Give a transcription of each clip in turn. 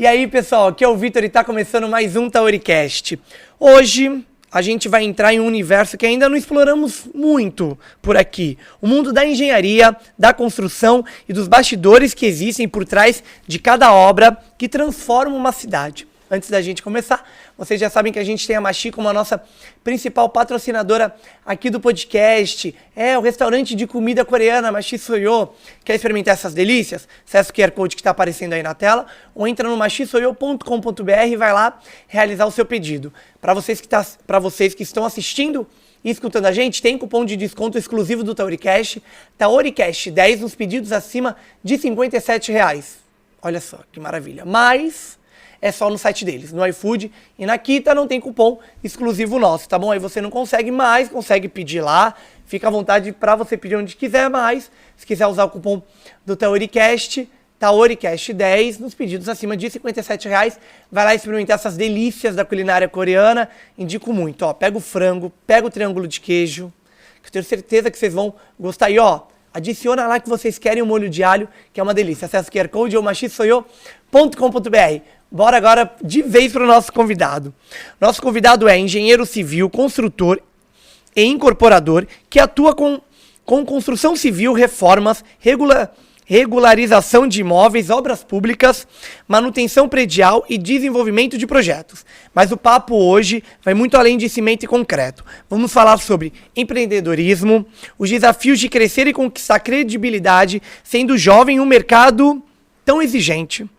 aí, pessoal, aqui é o Vitor e tá começando mais um Tauricast. Hoje a gente vai entrar em um universo que ainda não exploramos muito por aqui. O mundo da engenharia, da construção e dos bastidores que existem por trás de cada obra que transforma uma cidade. Antes da gente começar, vocês já sabem que a gente tem a Machi como a nossa principal patrocinadora aqui do podcast. É o restaurante de comida coreana Machi Soyo. Quer experimentar essas delícias? Acesse o QR Code que está aparecendo aí na tela ou entra no machisoyo.com.br e vai lá realizar o seu pedido. Para vocês que estão assistindo e escutando a gente, tem cupom de desconto exclusivo do Tauricast, Tauricast 10 nos pedidos acima de R$57. Olha só, que maravilha. Mas é só no site deles, no iFood e na Kita não tem cupom exclusivo nosso, tá bom? Aí você não consegue, mas consegue pedir lá. Fica à vontade para você pedir onde quiser, mas se quiser usar o cupom do Tauricast, Tauricast 10, nos pedidos acima de R$57, vai lá experimentar essas delícias da culinária coreana. Indico muito, ó. Pega o frango, pega o triângulo de queijo, que eu tenho certeza que vocês vão gostar. E ó, adiciona lá que vocês querem o molho de alho, que é uma delícia. Acesse o QR Code ou machisoyo.com.br. Bora agora de vez para o nosso convidado. Nosso convidado é engenheiro civil, construtor e incorporador que atua com construção civil, reformas, regularização de imóveis, obras públicas, manutenção predial e desenvolvimento de projetos. Mas o papo hoje vai muito além de cimento e concreto. Vamos falar sobre empreendedorismo, os desafios de crescer e conquistar credibilidade, sendo jovem em um mercado tão exigente,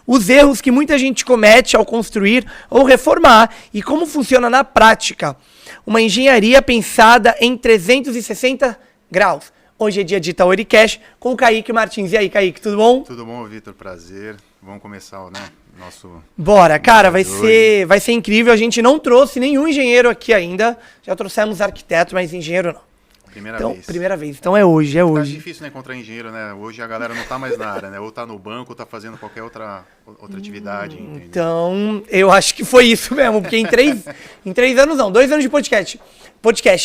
os erros que muita gente comete ao construir ou reformar e como funciona na prática uma engenharia pensada em 360 graus. Hoje é dia de Tauricast com o Kaique Martins. E aí, Kaique, tudo bom? Tudo bom, Vitor, prazer. Vamos começar, né, nosso... Bora, cara, vai ser incrível. A gente não trouxe nenhum engenheiro aqui ainda. Já trouxemos arquiteto, mas engenheiro não. Primeira vez. Então é hoje. Tá difícil, né, encontrar engenheiro, né? Hoje a galera não tá mais na área, né? Ou tá no banco, ou tá fazendo qualquer outra atividade. Entendeu? Então, eu acho que foi isso mesmo. Porque em 3 anos não, 2 anos de podcast,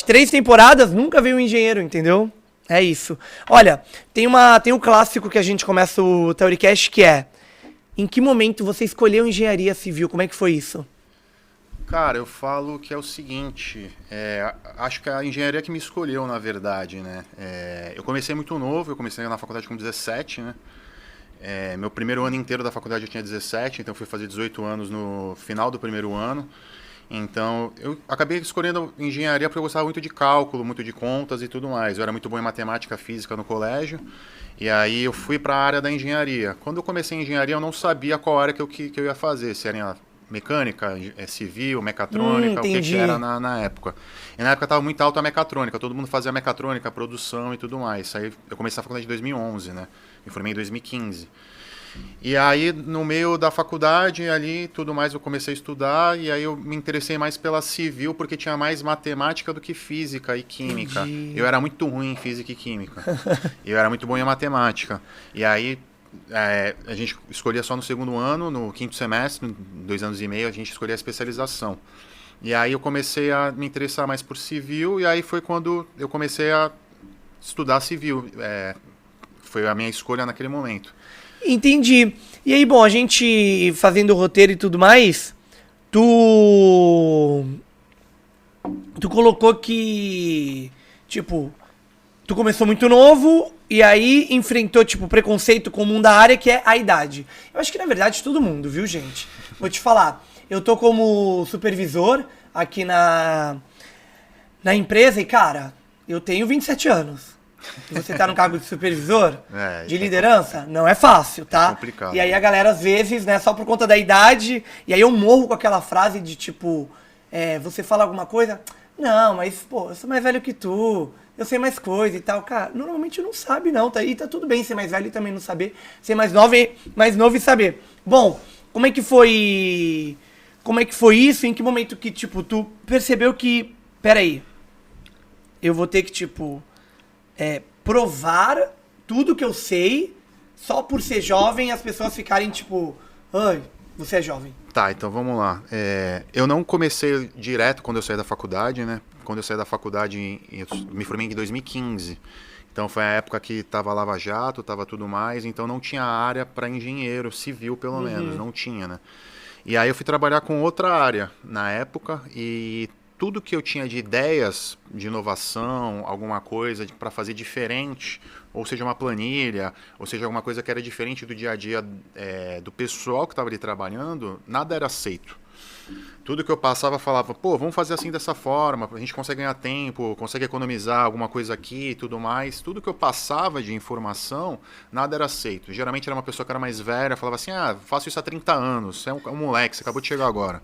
3 temporadas, nunca veio um engenheiro, entendeu? É isso. Olha, tem um clássico que a gente começa o Tauricast, que é: em que momento você escolheu engenharia civil? Como é que foi isso? Cara, eu falo que é o seguinte, acho que a engenharia que me escolheu, na verdade, né? Eu comecei muito novo, eu comecei na faculdade com 17, né? Meu primeiro ano inteiro da faculdade eu tinha 17, então fui fazer 18 anos no final do primeiro ano. Então, eu acabei escolhendo engenharia porque eu gostava muito de cálculo, muito de contas e tudo mais. Eu era muito bom em matemática, física no colégio, e aí eu fui para a área da engenharia. Quando eu comecei em engenharia, eu não sabia qual área que eu ia fazer, se era mecânica, civil, mecatrônica, o que era na época. E na época estava muito alto a mecatrônica, todo mundo fazia mecatrônica, produção e tudo mais. Aí eu comecei a faculdade em 2011, né? Me formei em 2015. E aí, no meio da faculdade, ali, tudo mais, eu comecei a estudar, e aí eu me interessei mais pela civil, porque tinha mais matemática do que física e química. Entendi. Eu era muito ruim em física e química. Eu era muito bom em matemática. E aí, a gente escolhia só no segundo ano, no quinto semestre, 2 anos e meio, a gente escolhia a especialização. E aí eu comecei a me interessar mais por civil, e aí foi quando eu comecei a estudar civil. Foi a minha escolha naquele momento. Entendi. E aí, bom, a gente fazendo o roteiro e tudo mais, tu colocou que, tipo, tu começou muito novo e aí enfrentou, tipo, preconceito comum da área, que é a idade. Eu acho que, na verdade, todo mundo, viu, gente? Vou te falar, eu tô como supervisor aqui na empresa e, cara, eu tenho 27 anos. E você tá no cargo de supervisor, de liderança, não é fácil, tá? É complicado. E aí a galera, às vezes, né, só por conta da idade, e aí eu morro com aquela frase de, tipo, você fala alguma coisa, não, mas, pô, eu sou mais velho que tu, eu sei mais coisa e tal. Cara, normalmente não sabe não, tá? E tá tudo bem ser mais velho e também não saber, ser mais novo e saber. Bom, como é que foi isso? Em que momento que, tipo, tu percebeu que, peraí, eu vou ter que, tipo, provar tudo que eu sei só por ser jovem, as pessoas ficarem tipo, ai, você é jovem. Tá, então vamos lá. Eu não comecei direto quando eu saí da faculdade, né? Quando eu saí da faculdade, eu me formei em 2015. Então foi a época que estava Lava Jato, estava tudo mais, então não tinha área para engenheiro civil, pelo menos, não tinha, né? E aí eu fui trabalhar com outra área na época e tudo que eu tinha de ideias de inovação, alguma coisa para fazer diferente, ou seja, uma planilha, ou seja, alguma coisa que era diferente do dia a dia do pessoal que estava ali trabalhando, nada era aceito. Tudo que eu passava falava, pô, vamos fazer assim dessa forma, a gente consegue ganhar tempo, consegue economizar alguma coisa aqui e tudo mais. Tudo que eu passava de informação, nada era aceito. Geralmente era uma pessoa que era mais velha, falava assim, faço isso há 30 anos, você é um moleque, você acabou de chegar agora.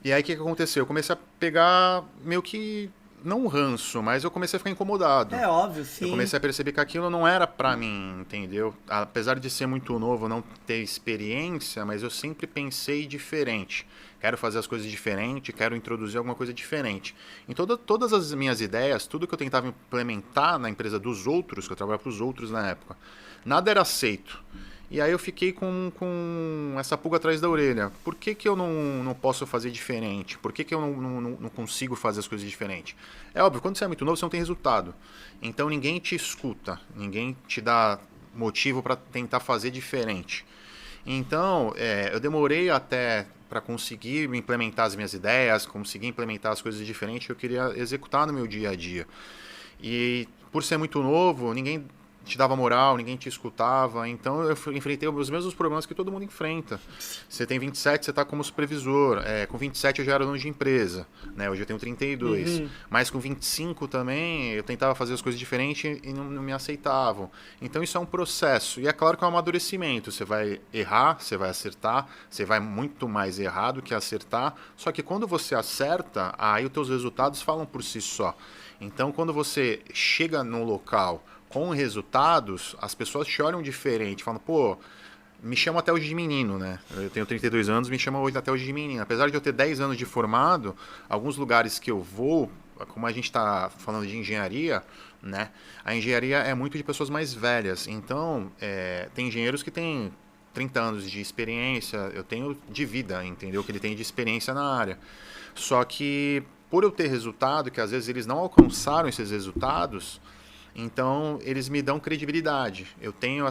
E aí o que aconteceu? Eu comecei a pegar meio que, não um ranço, mas eu comecei a ficar incomodado. É óbvio, sim. Eu comecei a perceber que aquilo não era pra mim, entendeu? Apesar de ser muito novo, não ter experiência, mas eu sempre pensei diferente. Quero fazer as coisas diferente, quero introduzir alguma coisa diferente. Em todas as minhas ideias, tudo que eu tentava implementar na empresa dos outros, que eu trabalhava para os outros na época, nada era aceito. E aí eu fiquei com essa pulga atrás da orelha. Por que eu não posso fazer diferente? Por que eu não consigo fazer as coisas diferentes? É óbvio, quando você é muito novo, você não tem resultado. Então ninguém te escuta, ninguém te dá motivo para tentar fazer diferente. Então, eu demorei até para conseguir implementar as minhas ideias, conseguir implementar as coisas diferentes que eu queria executar no meu dia a dia. E por ser muito novo, ninguém te dava moral, ninguém te escutava, então eu enfrentei os mesmos problemas que todo mundo enfrenta. Você tem 27, você está como supervisor, com 27 eu já era dono de empresa, né? Hoje eu tenho 32, mas com 25 também eu tentava fazer as coisas diferentes e não me aceitavam. Então isso é um processo, e é claro que é um amadurecimento, você vai errar, você vai acertar, você vai muito mais errar do que acertar, só que quando você acerta, aí os teus resultados falam por si só. Então quando você chega num local com resultados, as pessoas te olham diferente, falam, pô, me chamam até hoje de menino, né? Eu tenho 32 anos, me chamam até hoje de menino. Apesar de eu ter 10 anos de formado, alguns lugares que eu vou, como a gente está falando de engenharia, né? A engenharia é muito de pessoas mais velhas. Então, tem engenheiros que têm 30 anos de experiência, eu tenho de vida, entendeu? Que ele tem de experiência na área. Só que, por eu ter resultado, que às vezes eles não alcançaram esses resultados, então, eles me dão credibilidade. Eu tenho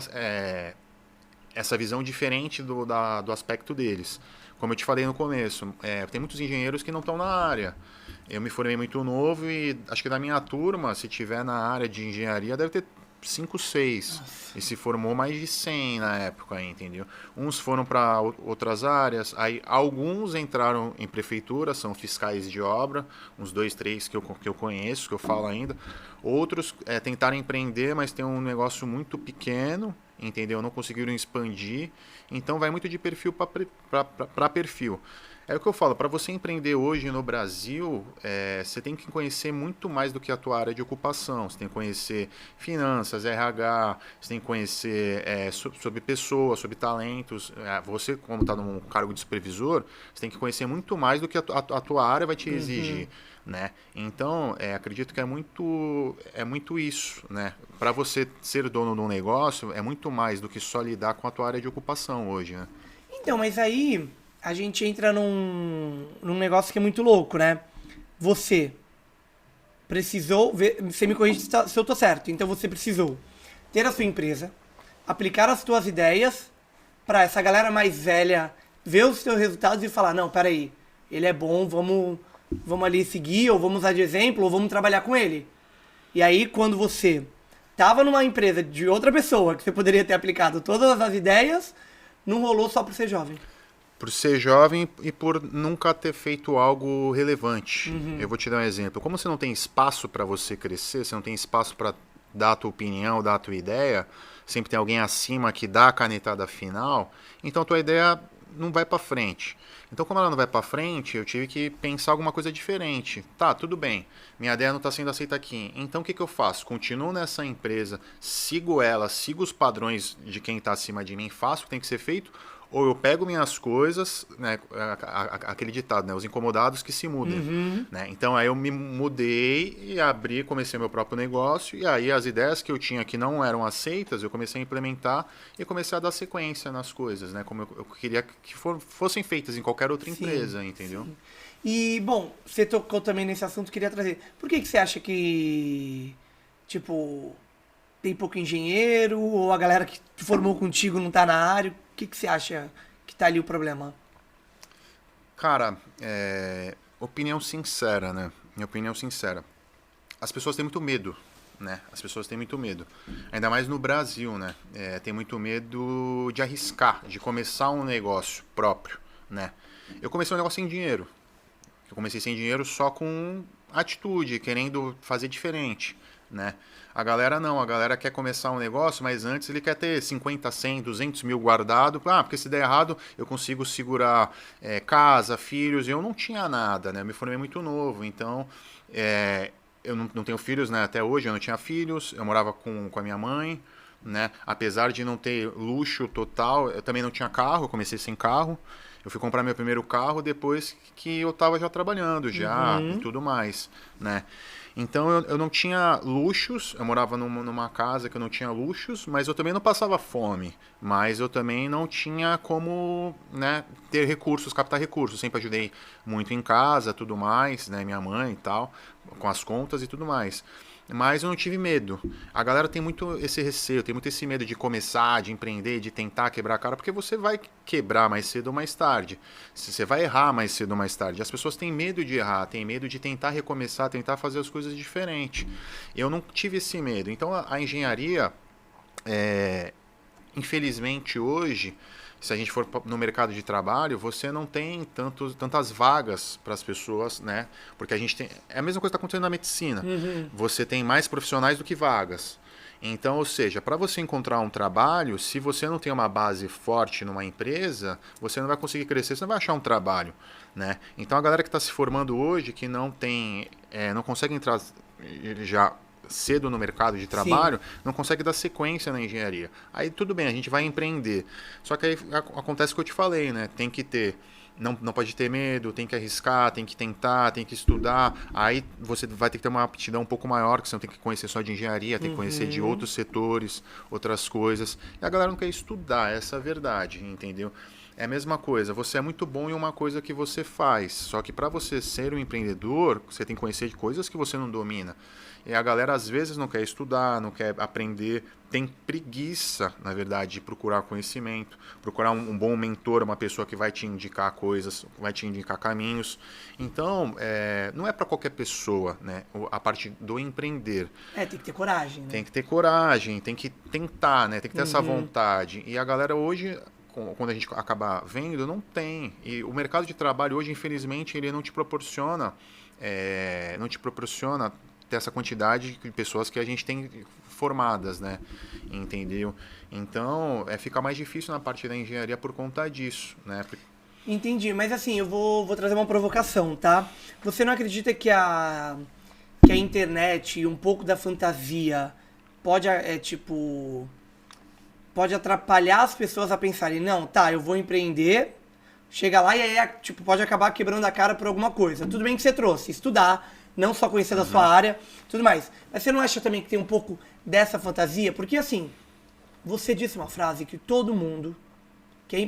essa visão diferente do aspecto deles. Como eu te falei no começo, tem muitos engenheiros que não estão na área. Eu me formei muito novo e acho que da minha turma, se tiver na área de engenharia, deve ter 5, 6. Nossa. E se formou mais de 100 na época, entendeu? Uns foram para outras áreas, aí alguns entraram em prefeitura, são fiscais de obra, uns 2, 3 que eu conheço, que eu falo ainda. Outros tentaram empreender, mas tem um negócio muito pequeno, entendeu? Não conseguiram expandir. Então vai muito de perfil para perfil. É o que eu falo, para você empreender hoje no Brasil, você tem que conhecer muito mais do que a tua área de ocupação. Você tem que conhecer finanças, RH, você tem que conhecer sobre pessoas, sobre talentos. Você, como está num cargo de supervisor, você tem que conhecer muito mais do que a tua área vai te exigir. Né? Então, acredito que é muito isso, né? Para você ser dono de um negócio, é muito mais do que só lidar com a tua área de ocupação hoje, né? Então, mas aí a gente entra num negócio que é muito louco, né? Você precisou, você me corrige se eu tô certo, então você precisou ter a sua empresa, aplicar as suas ideias para essa galera mais velha ver os seus resultados e falar, não, peraí, ele é bom, vamos ali seguir, ou vamos usar de exemplo, ou vamos trabalhar com ele. E aí, quando você tava numa empresa de outra pessoa, que você poderia ter aplicado todas as ideias, não rolou só por ser jovem. Por ser jovem e por nunca ter feito algo relevante. Eu vou te dar um exemplo. Como você não tem espaço para você crescer, você não tem espaço para dar a tua opinião, dar a tua ideia, sempre tem alguém acima que dá a canetada final, então a tua ideia não vai para frente. Então, como ela não vai para frente, eu tive que pensar alguma coisa diferente. Tá, tudo bem, minha ideia não está sendo aceita aqui. Então, o que eu faço? Continuo nessa empresa, sigo ela, sigo os padrões de quem está acima de mim, faço o que tem que ser feito, ou eu pego minhas coisas, né, aquele ditado, né, os incomodados que se mudem. Né? Então, aí eu me mudei e comecei meu próprio negócio, e aí as ideias que eu tinha que não eram aceitas, eu comecei a implementar e comecei a dar sequência nas coisas, né, como eu queria que fossem feitas em qualquer outra empresa, entendeu? Sim. E, bom, você tocou também nesse assunto, queria trazer. Por que você acha que, tipo, tem pouco engenheiro, ou a galera que formou contigo não tá na área? O que você acha que tá ali o problema? Cara, opinião sincera, né? Minha opinião sincera. As pessoas têm muito medo, né? As pessoas têm muito medo. Ainda mais no Brasil, né? Tem muito medo de arriscar, de começar um negócio próprio, né? Eu comecei um negócio sem dinheiro. Eu comecei sem dinheiro só com atitude, querendo fazer diferente, né? A galera não, a galera quer começar um negócio, mas antes ele quer ter 50, 100, 200 mil guardado. Porque se der errado eu consigo segurar casa, filhos. Eu não tinha nada, né? Eu me formei muito novo, então eu não tenho filhos, né? Até hoje eu não tinha filhos, eu morava com a minha mãe, né? Apesar de não ter luxo total, eu também não tinha carro, eu comecei sem carro. Eu fui comprar meu primeiro carro depois que eu estava já trabalhando já e tudo mais, né? Então eu não tinha luxos, eu morava numa casa que eu não tinha luxos, mas eu também não passava fome, mas eu também não tinha como, né, ter recursos, captar recursos. Sempre ajudei muito em casa, tudo mais, né, minha mãe e tal, com as contas e tudo mais. Mas eu não tive medo. A galera tem muito esse receio, tem muito esse medo de começar, de empreender, de tentar quebrar a cara, porque você vai quebrar mais cedo ou mais tarde. Você vai errar mais cedo ou mais tarde. As pessoas têm medo de errar, têm medo de tentar recomeçar, tentar fazer as coisas diferente. Eu não tive esse medo. Então a engenharia, infelizmente hoje, se a gente for no mercado de trabalho, você não tem tantas vagas para as pessoas, né? Porque a gente tem... É a mesma coisa que está acontecendo na medicina. Você tem mais profissionais do que vagas. Então, ou seja, para você encontrar um trabalho, se você não tem uma base forte numa empresa, você não vai conseguir crescer, você não vai achar um trabalho, né? Então, a galera que está se formando hoje, que não tem... não consegue entrar já cedo no mercado de trabalho, não consegue dar sequência na engenharia. Aí tudo bem, a gente vai empreender. Só que aí acontece o que eu te falei, né? Tem que ter, não pode ter medo, tem que arriscar, tem que tentar, tem que estudar. Aí você vai ter que ter uma aptidão um pouco maior, que você não tem que conhecer só de engenharia, tem que conhecer de outros setores, outras coisas. E a galera não quer estudar, essa é a verdade, entendeu? É a mesma coisa, você é muito bom em uma coisa que você faz, só que para você ser um empreendedor, você tem que conhecer de coisas que você não domina. E a galera às vezes não quer estudar, não quer aprender, tem preguiça, na verdade, de procurar conhecimento, procurar um bom mentor, uma pessoa que vai te indicar coisas, vai te indicar caminhos. Então, não é para qualquer pessoa, né? A parte do empreender. Tem que ter coragem, né? Tem que ter coragem, tem que tentar, né? Tem que ter essa vontade. E a galera hoje, quando a gente acaba vendo, não tem. E o mercado de trabalho hoje, infelizmente, ele não te proporciona ter essa quantidade de pessoas que a gente tem formadas, né? Entendeu? Então, fica mais difícil na parte da engenharia por conta disso, né? Entendi, mas assim, eu vou trazer uma provocação, tá? Você não acredita que a internet e um pouco da fantasia pode atrapalhar as pessoas a pensarem, não, tá, eu vou empreender, chega lá e aí, pode acabar quebrando a cara por alguma coisa. Tudo bem que você trouxe, estudar, não só conhecer da sua área, tudo mais. Mas você não acha também que tem um pouco dessa fantasia? Porque assim, você disse uma frase que todo mundo que é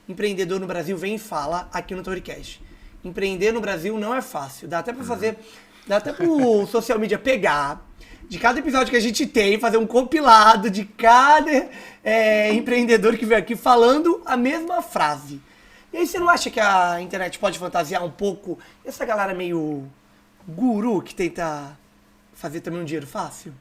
empreendedor no Brasil vem e fala aqui no Toricast. Empreender no Brasil não é fácil. Dá até pro social media pegar de cada episódio que a gente tem, fazer um compilado de cada empreendedor que vem aqui falando a mesma frase. E aí você não acha que a internet pode fantasiar um pouco essa galera meio guru que tenta fazer também um dinheiro fácil?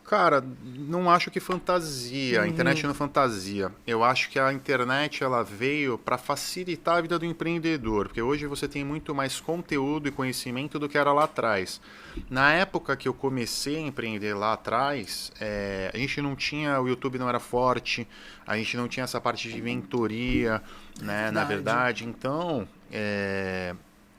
Cara, não acho que fantasia. A internet não é fantasia. Eu acho que a internet ela veio para facilitar a vida do empreendedor, porque hoje você tem muito mais conteúdo e conhecimento do que era lá atrás. Na época que eu comecei a empreender lá atrás, a gente não tinha, o YouTube não era forte, a gente não tinha essa parte de mentoria, né, na verdade. Então,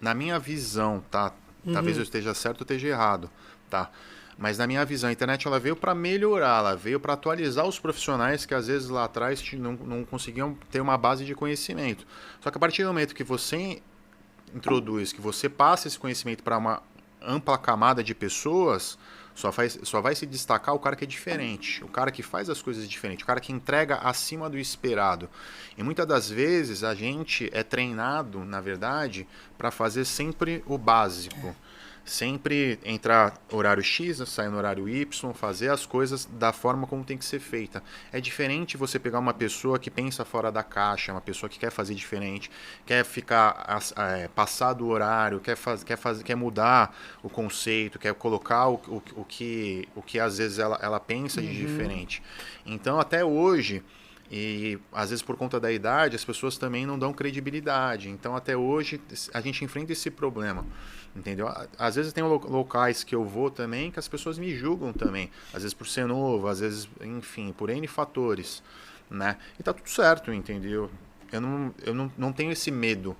na minha visão, tá? Talvez eu esteja certo ou esteja errado, tá? Mas na minha visão, a internet ela veio para melhorar, ela veio para atualizar os profissionais que às vezes lá atrás não conseguiam ter uma base de conhecimento. Só que a partir do momento que você introduz, que você passa esse conhecimento para uma ampla camada de pessoas, só vai se destacar o cara que é diferente, o cara que faz as coisas diferentes, o cara que entrega acima do esperado. E muitas das vezes a gente é treinado, na verdade, para fazer sempre o básico. Sempre entrar horário X, sair no horário Y, fazer as coisas da forma como tem que ser feita. É diferente você pegar uma pessoa que pensa fora da caixa, uma pessoa que quer fazer diferente, quer ficar passar do horário, quer mudar o conceito, quer colocar o que às vezes ela pensa de diferente. Então, até hoje, e às vezes por conta da idade, as pessoas também não dão credibilidade. Então, até hoje, a gente enfrenta esse problema. Entendeu? Às vezes tem locais que eu vou também que as pessoas me julgam também. Às vezes por ser novo, às vezes, enfim, por N fatores, né? E tá tudo certo, entendeu? Eu não tenho esse medo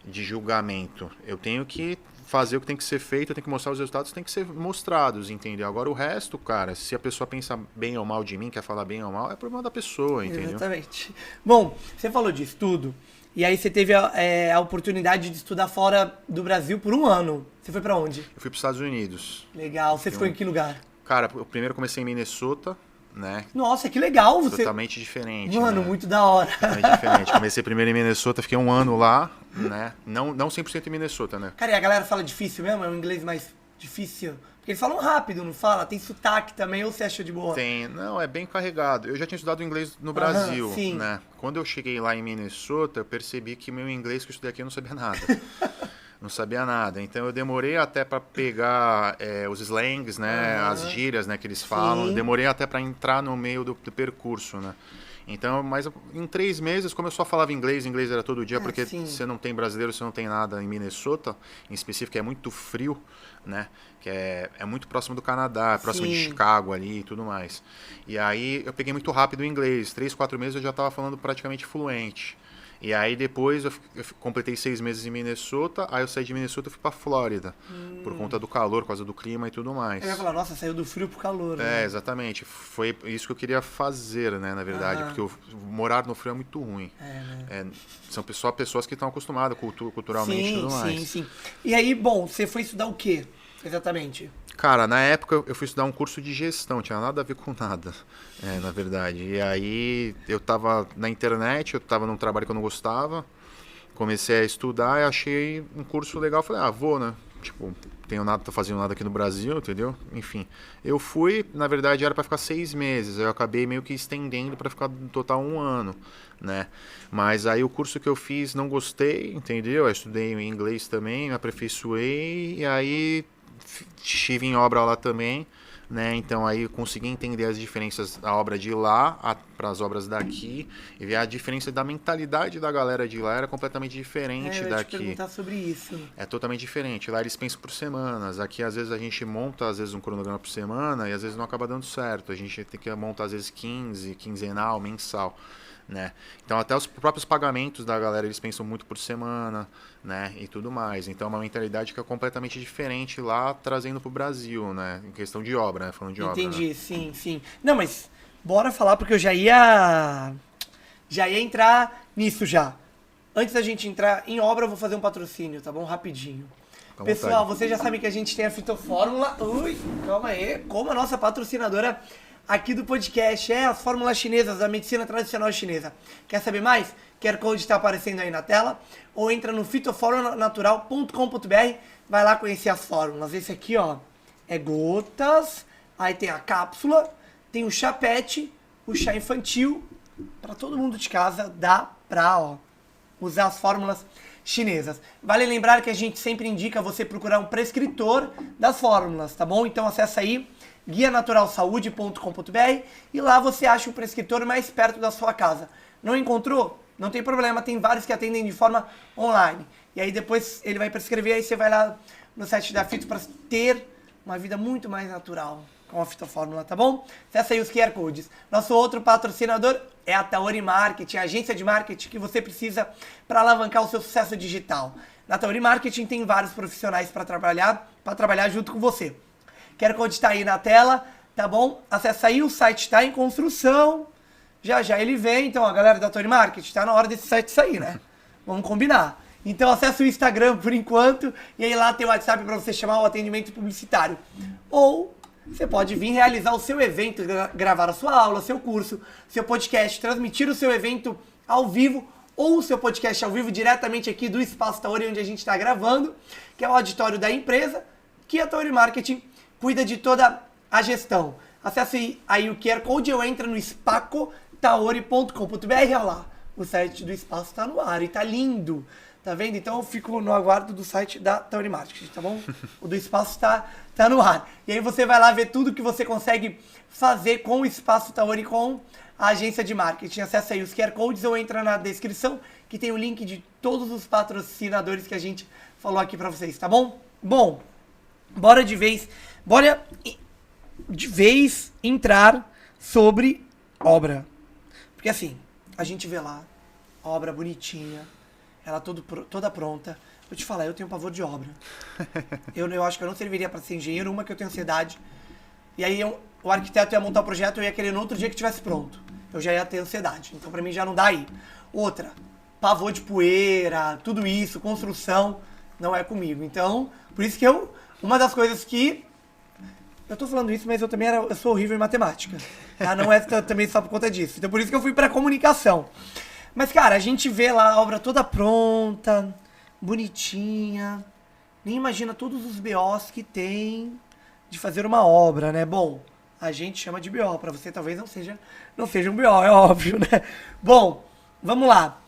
de julgamento. Eu tenho que fazer o que tem que ser feito, eu tenho que mostrar os resultados que tem que ser mostrados, entendeu? Agora o resto, cara, se a pessoa pensa bem ou mal de mim, quer falar bem ou mal, é problema da pessoa, entendeu? Exatamente. Bom, você falou de estudo. E aí você teve a oportunidade de estudar fora do Brasil por 1 ano. Você foi pra onde? Eu fui para os Estados Unidos. Legal. Você ficou em que lugar? Cara, eu primeiro comecei em Minnesota, né? Nossa, que legal. Você... Totalmente diferente. Mano, né? muito da hora. Totalmente diferente. Comecei primeiro em Minnesota, fiquei 1 ano lá, né? Não 100% em Minnesota, né? Cara, e a galera fala difícil mesmo? É um inglês mais difícil? Porque eles falam rápido, não fala? Tem sotaque também, ou você acha de boa? Tem, não, é bem carregado. Eu já tinha estudado inglês no Brasil, sim. né? Quando eu cheguei lá em Minnesota, eu percebi que meu inglês que eu estudei aqui eu não sabia nada. Não sabia nada. Então eu demorei até para pegar os slangs, né? As gírias, né, que eles falam. Eu demorei até para entrar no meio do percurso, né? Então, mas em 3 meses, como eu só falava inglês era todo dia, porque você não tem brasileiro, você não tem nada em Minnesota, em específico, é muito frio, né? Que é muito próximo do Canadá, próximo de Chicago ali e tudo mais. E aí eu peguei muito rápido o inglês. 3, 4 meses eu já estava falando praticamente fluente. E aí depois eu completei 6 meses em Minnesota, aí eu saí de Minnesota e fui pra Flórida, por conta do calor, por causa do clima e tudo mais. Eu ia falar, nossa, saiu do frio pro calor, né? Exatamente. Foi isso que eu queria fazer, né, na verdade, porque morar no frio é muito ruim. São pessoas que estão acostumadas culturalmente e tudo mais. Sim. E aí, bom, você foi estudar o quê, exatamente? Cara, na época eu fui estudar um curso de gestão, tinha nada a ver com nada, na verdade. E aí eu tava na internet, eu tava num trabalho que eu não gostava, comecei a estudar e achei um curso legal, falei, vou, né? Tipo, tô fazendo nada aqui no Brasil, entendeu? Enfim, eu fui, na verdade era para ficar 6 meses, eu acabei meio que estendendo para ficar no total 1 ano, né? Mas aí o curso que eu fiz não gostei, entendeu? Eu estudei em inglês também, me aperfeiçoei e aí estive em obra lá também, né? Então aí eu consegui entender as diferenças da obra de lá para as obras daqui e ver a diferença da mentalidade da galera de lá era completamente diferente eu ia daqui. te perguntar sobre isso. É totalmente diferente. Lá eles pensam por semanas. Aqui às vezes a gente monta um cronograma por semana e às vezes não acaba dando certo. A gente tem que montar às vezes 15, quinzenal, mensal. Né? Então até os próprios pagamentos da galera eles pensam muito por semana, né? E tudo mais. Então é uma mentalidade que é completamente diferente lá trazendo pro Brasil, né? Em questão de obra, né? Falando de obra. Entendi, né? sim. Não, mas bora falar porque eu já ia entrar nisso já. Antes da gente entrar em obra, eu vou fazer um patrocínio, tá bom? Rapidinho. Com Pessoal, vontade. vocês já sabem que a gente tem a Fitofórmula. Ui, calma aí. Como a nossa patrocinadora aqui do podcast as fórmulas chinesas da medicina tradicional chinesa. Quer saber mais? QR Code está aparecendo aí na tela. Ou entra no fitoformulanatural.com.br. Vai lá conhecer as fórmulas. Esse aqui, ó, é gotas. Aí tem a cápsula. Tem o chá pet, o chá infantil. Para todo mundo de casa dá pra, usar as fórmulas chinesas. Vale lembrar que a gente sempre indica você procurar um prescritor das fórmulas, tá bom? Então acessa aí guianaturalsaude.com.br e lá você acha o prescritor mais perto da sua casa. Não encontrou? Não tem problema, tem vários que atendem de forma online. E aí depois ele vai prescrever, aí você vai lá no site da Fito para ter uma vida muito mais natural com a Fitofórmula, tá bom? Acessa aí os QR Codes. Nosso outro patrocinador é a Taori Marketing, a agência de marketing que você precisa para alavancar o seu sucesso digital. Na Taori Marketing tem vários profissionais para trabalhar junto com você. QR Code está aí na tela, tá bom? Acessa aí, o site está em construção. Já ele vem, então a galera da Taori Marketing, tá na hora desse site sair, né? Vamos combinar. Então acessa o Instagram por enquanto e aí lá tem o WhatsApp para você chamar o atendimento publicitário. Ou você pode vir realizar o seu evento, gravar a sua aula, seu curso, seu podcast, transmitir o seu evento ao vivo ou o seu podcast ao vivo diretamente aqui do Espaço Taori, onde a gente está gravando, que é o auditório da empresa. que a Tauri Marketing cuida de toda a gestão. Acesse aí o QR Code ou entra no spacotauri.com.br. Olha lá, o site do Espaço está no ar e tá lindo. Tá vendo? Então eu fico no aguardo do site da Tauri Marketing, tá bom? O do Espaço tá no ar. E aí você vai lá ver tudo que você consegue fazer com o Espaço Tauri, com a agência de marketing. Acesse aí os QR Codes ou entra na descrição que tem o link de todos os patrocinadores que a gente falou aqui pra vocês, tá bom? Bom, bora de vez entrar sobre obra. Porque assim, a gente vê lá, obra bonitinha, ela toda pronta. Vou te falar, eu tenho pavor de obra. Eu acho que eu não serviria para ser engenheiro, uma que eu tenho ansiedade. E aí o arquiteto ia montar o projeto, eu ia querer no outro dia que estivesse pronto. Eu já ia ter ansiedade. Então pra mim já não dá aí. Outra, pavor de poeira, tudo isso, construção, não é comigo. Então, por isso que uma das coisas que... Eu tô falando isso, mas eu sou horrível em matemática. Tá? Não é também só por conta disso. Então por isso que eu fui pra comunicação. Mas, cara, a gente vê lá a obra toda pronta, bonitinha. Nem imagina todos os BOs que tem de fazer uma obra, né? Bom, a gente chama de BO. Pra você talvez não seja um BO, é óbvio, né? Bom, vamos lá.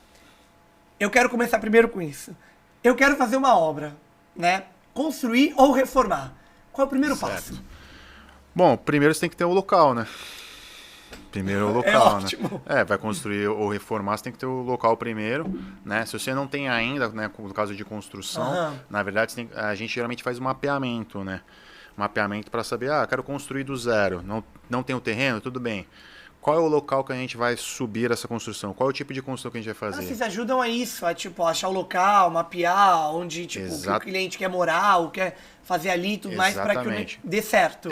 Eu quero começar primeiro com isso. Eu quero fazer uma obra, né? Construir ou reformar. Qual é o primeiro passo? Bom, primeiro você tem que ter o local, né? Primeiro o local, né? Ótimo. Vai construir ou reformar, você tem que ter o local primeiro, né? Se você não tem ainda, né, no caso de construção, na verdade, a gente geralmente faz um mapeamento, né? Mapeamento para saber, quero construir do zero, não tem o terreno, tudo bem. Qual é o local que a gente vai subir essa construção? Qual é o tipo de construção que a gente vai fazer? Vocês ajudam a isso, achar o local, mapear onde o cliente quer morar, ou quer fazer ali e tudo mais para que dê certo.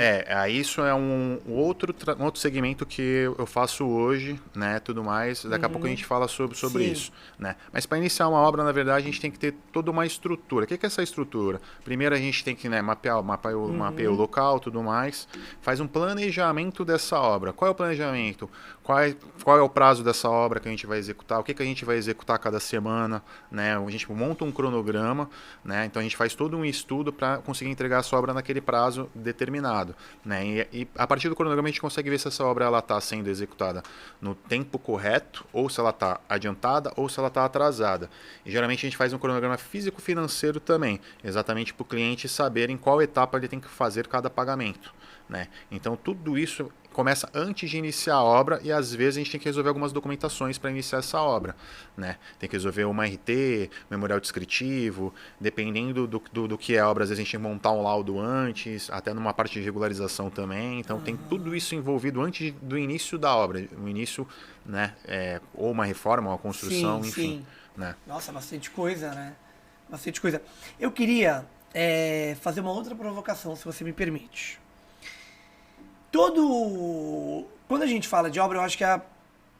Isso é um outro segmento que eu faço hoje, né, tudo mais. Daqui a pouco a gente fala sobre isso, né? Mas para iniciar uma obra, na verdade, a gente tem que ter toda uma estrutura. O que é essa estrutura? Primeiro a gente tem que, né, mapear o local, tudo mais. Faz um planejamento dessa obra. Qual é o planejamento? Qual é o prazo dessa obra que a gente vai executar? O que a gente vai executar cada semana, né? A gente monta um cronograma, né? Então a gente faz todo um estudo para conseguir entregar essa obra naquele prazo determinado, né? E a partir do cronograma a gente consegue ver se essa obra está sendo executada no tempo correto, ou se ela está adiantada, ou se ela está atrasada. E geralmente a gente faz um cronograma físico-financeiro também, exatamente para o cliente saber em qual etapa ele tem que fazer cada pagamento, né? Então tudo isso começa antes de iniciar a obra e às vezes a gente tem que resolver algumas documentações para iniciar essa obra, né? Tem que resolver uma RT, memorial descritivo, dependendo do que é a obra, às vezes a gente tem que montar um laudo antes, até numa parte de regularização também, então tem tudo isso envolvido antes do início da obra, o início, né, ou uma reforma, uma construção, enfim. Né? Nossa, bastante coisa, né? Bastante coisa. Eu queria fazer uma outra provocação, se você me permite. Quando a gente fala de obra, eu acho que a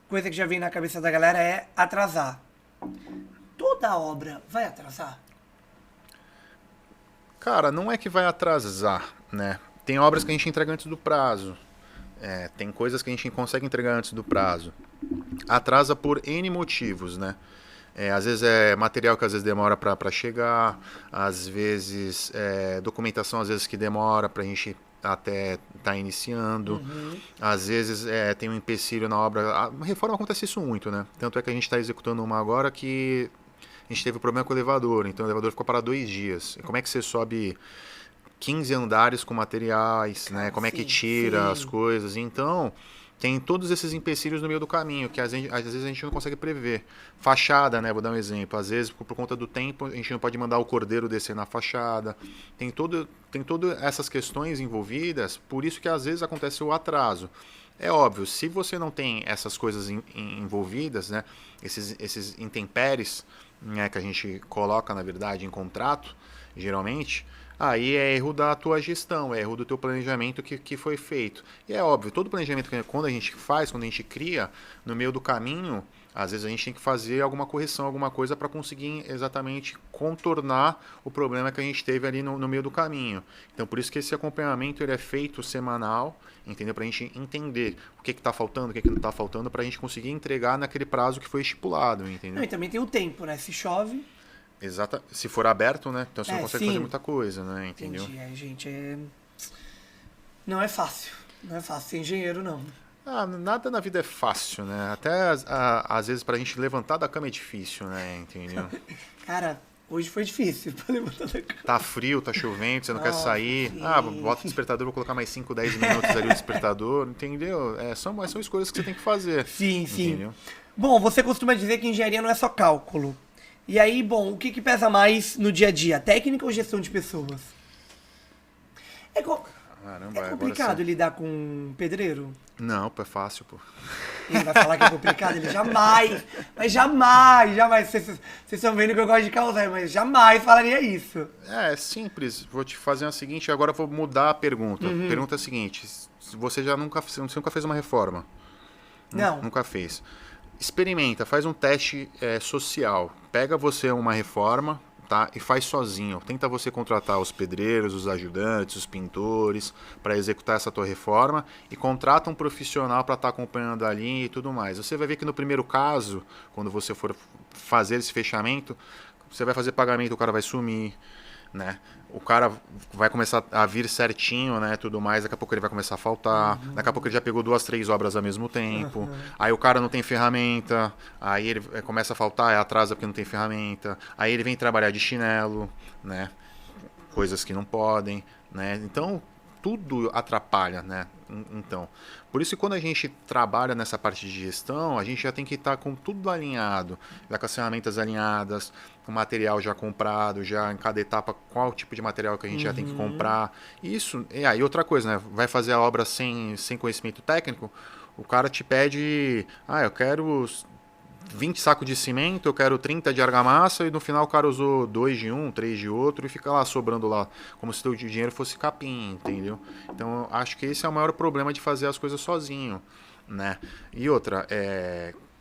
coisa que já vem na cabeça da galera é atrasar. Toda obra vai atrasar? Cara, não é que vai atrasar, né? Tem obras que a gente entrega antes do prazo. Tem coisas que a gente consegue entregar antes do prazo. Atrasa por N motivos, né? Às vezes é material que às vezes demora para chegar, às vezes documentação às vezes que demora para a gente até tá iniciando, às vezes tem um empecilho na obra. A reforma acontece isso muito, né? Tanto é que a gente está executando uma agora que a gente teve um problema com o elevador, então o elevador ficou parado 2 dias. E como é que você sobe 15 andares com materiais, né? Como é que tira as coisas? Então tem todos esses empecilhos no meio do caminho, que às vezes a gente não consegue prever. Fachada, né? Vou dar um exemplo. Às vezes, por conta do tempo, a gente não pode mandar o cordeiro descer na fachada. Tem todas essas questões envolvidas, por isso que às vezes acontece o atraso. É óbvio, se você não tem essas coisas envolvidas, né? Esses intempéries, né? Que a gente coloca, na verdade, em contrato, geralmente... Aí é erro da tua gestão, é erro do teu planejamento que foi feito. E é óbvio, todo planejamento que quando a gente faz, quando a gente cria, no meio do caminho, às vezes a gente tem que fazer alguma correção, alguma coisa para conseguir exatamente contornar o problema que a gente teve ali no meio do caminho. Então por isso que esse acompanhamento ele é feito semanal, entendeu? Para a gente entender o que está faltando, o que não está faltando, para a gente conseguir entregar naquele prazo que foi estipulado, entendeu? Não, e também tem o tempo, né? Se chove... Exata. Se for aberto, né? Então você não consegue sim. fazer muita coisa, né? Entendeu? Entendi, gente, não é fácil. Não é fácil ser engenheiro, não. Nada na vida é fácil, né? Até às vezes pra gente levantar da cama é difícil, né? Entendeu? Cara, hoje foi difícil pra levantar da cama. Tá frio, tá chovendo, você não quer Nossa, sair. sim. Bota o despertador, vou colocar mais 5, 10 minutos ali o despertador, entendeu? São escolhas que você tem que fazer. Sim, sim. Entendeu? Bom, você costuma dizer que engenharia não é só cálculo. E aí, bom, o que pesa mais no dia a dia? Técnica ou gestão de pessoas? Caramba, É agora complicado você... lidar com um pedreiro? Não, pô, é fácil, pô. Ele vai falar que é complicado? Ele jamais, mas jamais, jamais. Vocês estão vendo que eu gosto de causar, mas jamais falaria isso. É simples. Vou te fazer a seguinte, agora eu vou mudar a pergunta. A pergunta é a seguinte, se você nunca fez uma reforma. Não. Nunca fez. Experimenta, faz um teste social. Pega você uma reforma, tá? E faz sozinho. Tenta você contratar os pedreiros, os ajudantes, os pintores para executar essa tua reforma e contrata um profissional para estar acompanhando ali e tudo mais. Você vai ver que no primeiro caso, quando você for fazer esse fechamento, você vai fazer pagamento, o cara vai sumir, né? O cara vai começar a vir certinho, né, tudo mais, daqui a pouco ele vai começar a faltar, daqui a pouco ele já pegou 2, 3 obras ao mesmo tempo, aí o cara não tem ferramenta, aí ele começa a faltar, atrasa porque não tem ferramenta, aí ele vem trabalhar de chinelo, né, coisas que não podem, né, então tudo atrapalha, né, então, por isso que quando a gente trabalha nessa parte de gestão, a gente já tem que estar com tudo alinhado, já com as ferramentas alinhadas, com o material já comprado, já em cada etapa qual tipo de material que a gente já tem que comprar. Isso, e aí outra coisa, né? Vai fazer a obra sem conhecimento técnico, o cara te pede, eu quero 20 sacos de cimento, eu quero 30 de argamassa, e no final o cara usou 2 de um, 3 de outro, e fica lá sobrando lá, como se o dinheiro fosse capim, entendeu? Então eu acho que esse é o maior problema de fazer as coisas sozinho, né? E outra,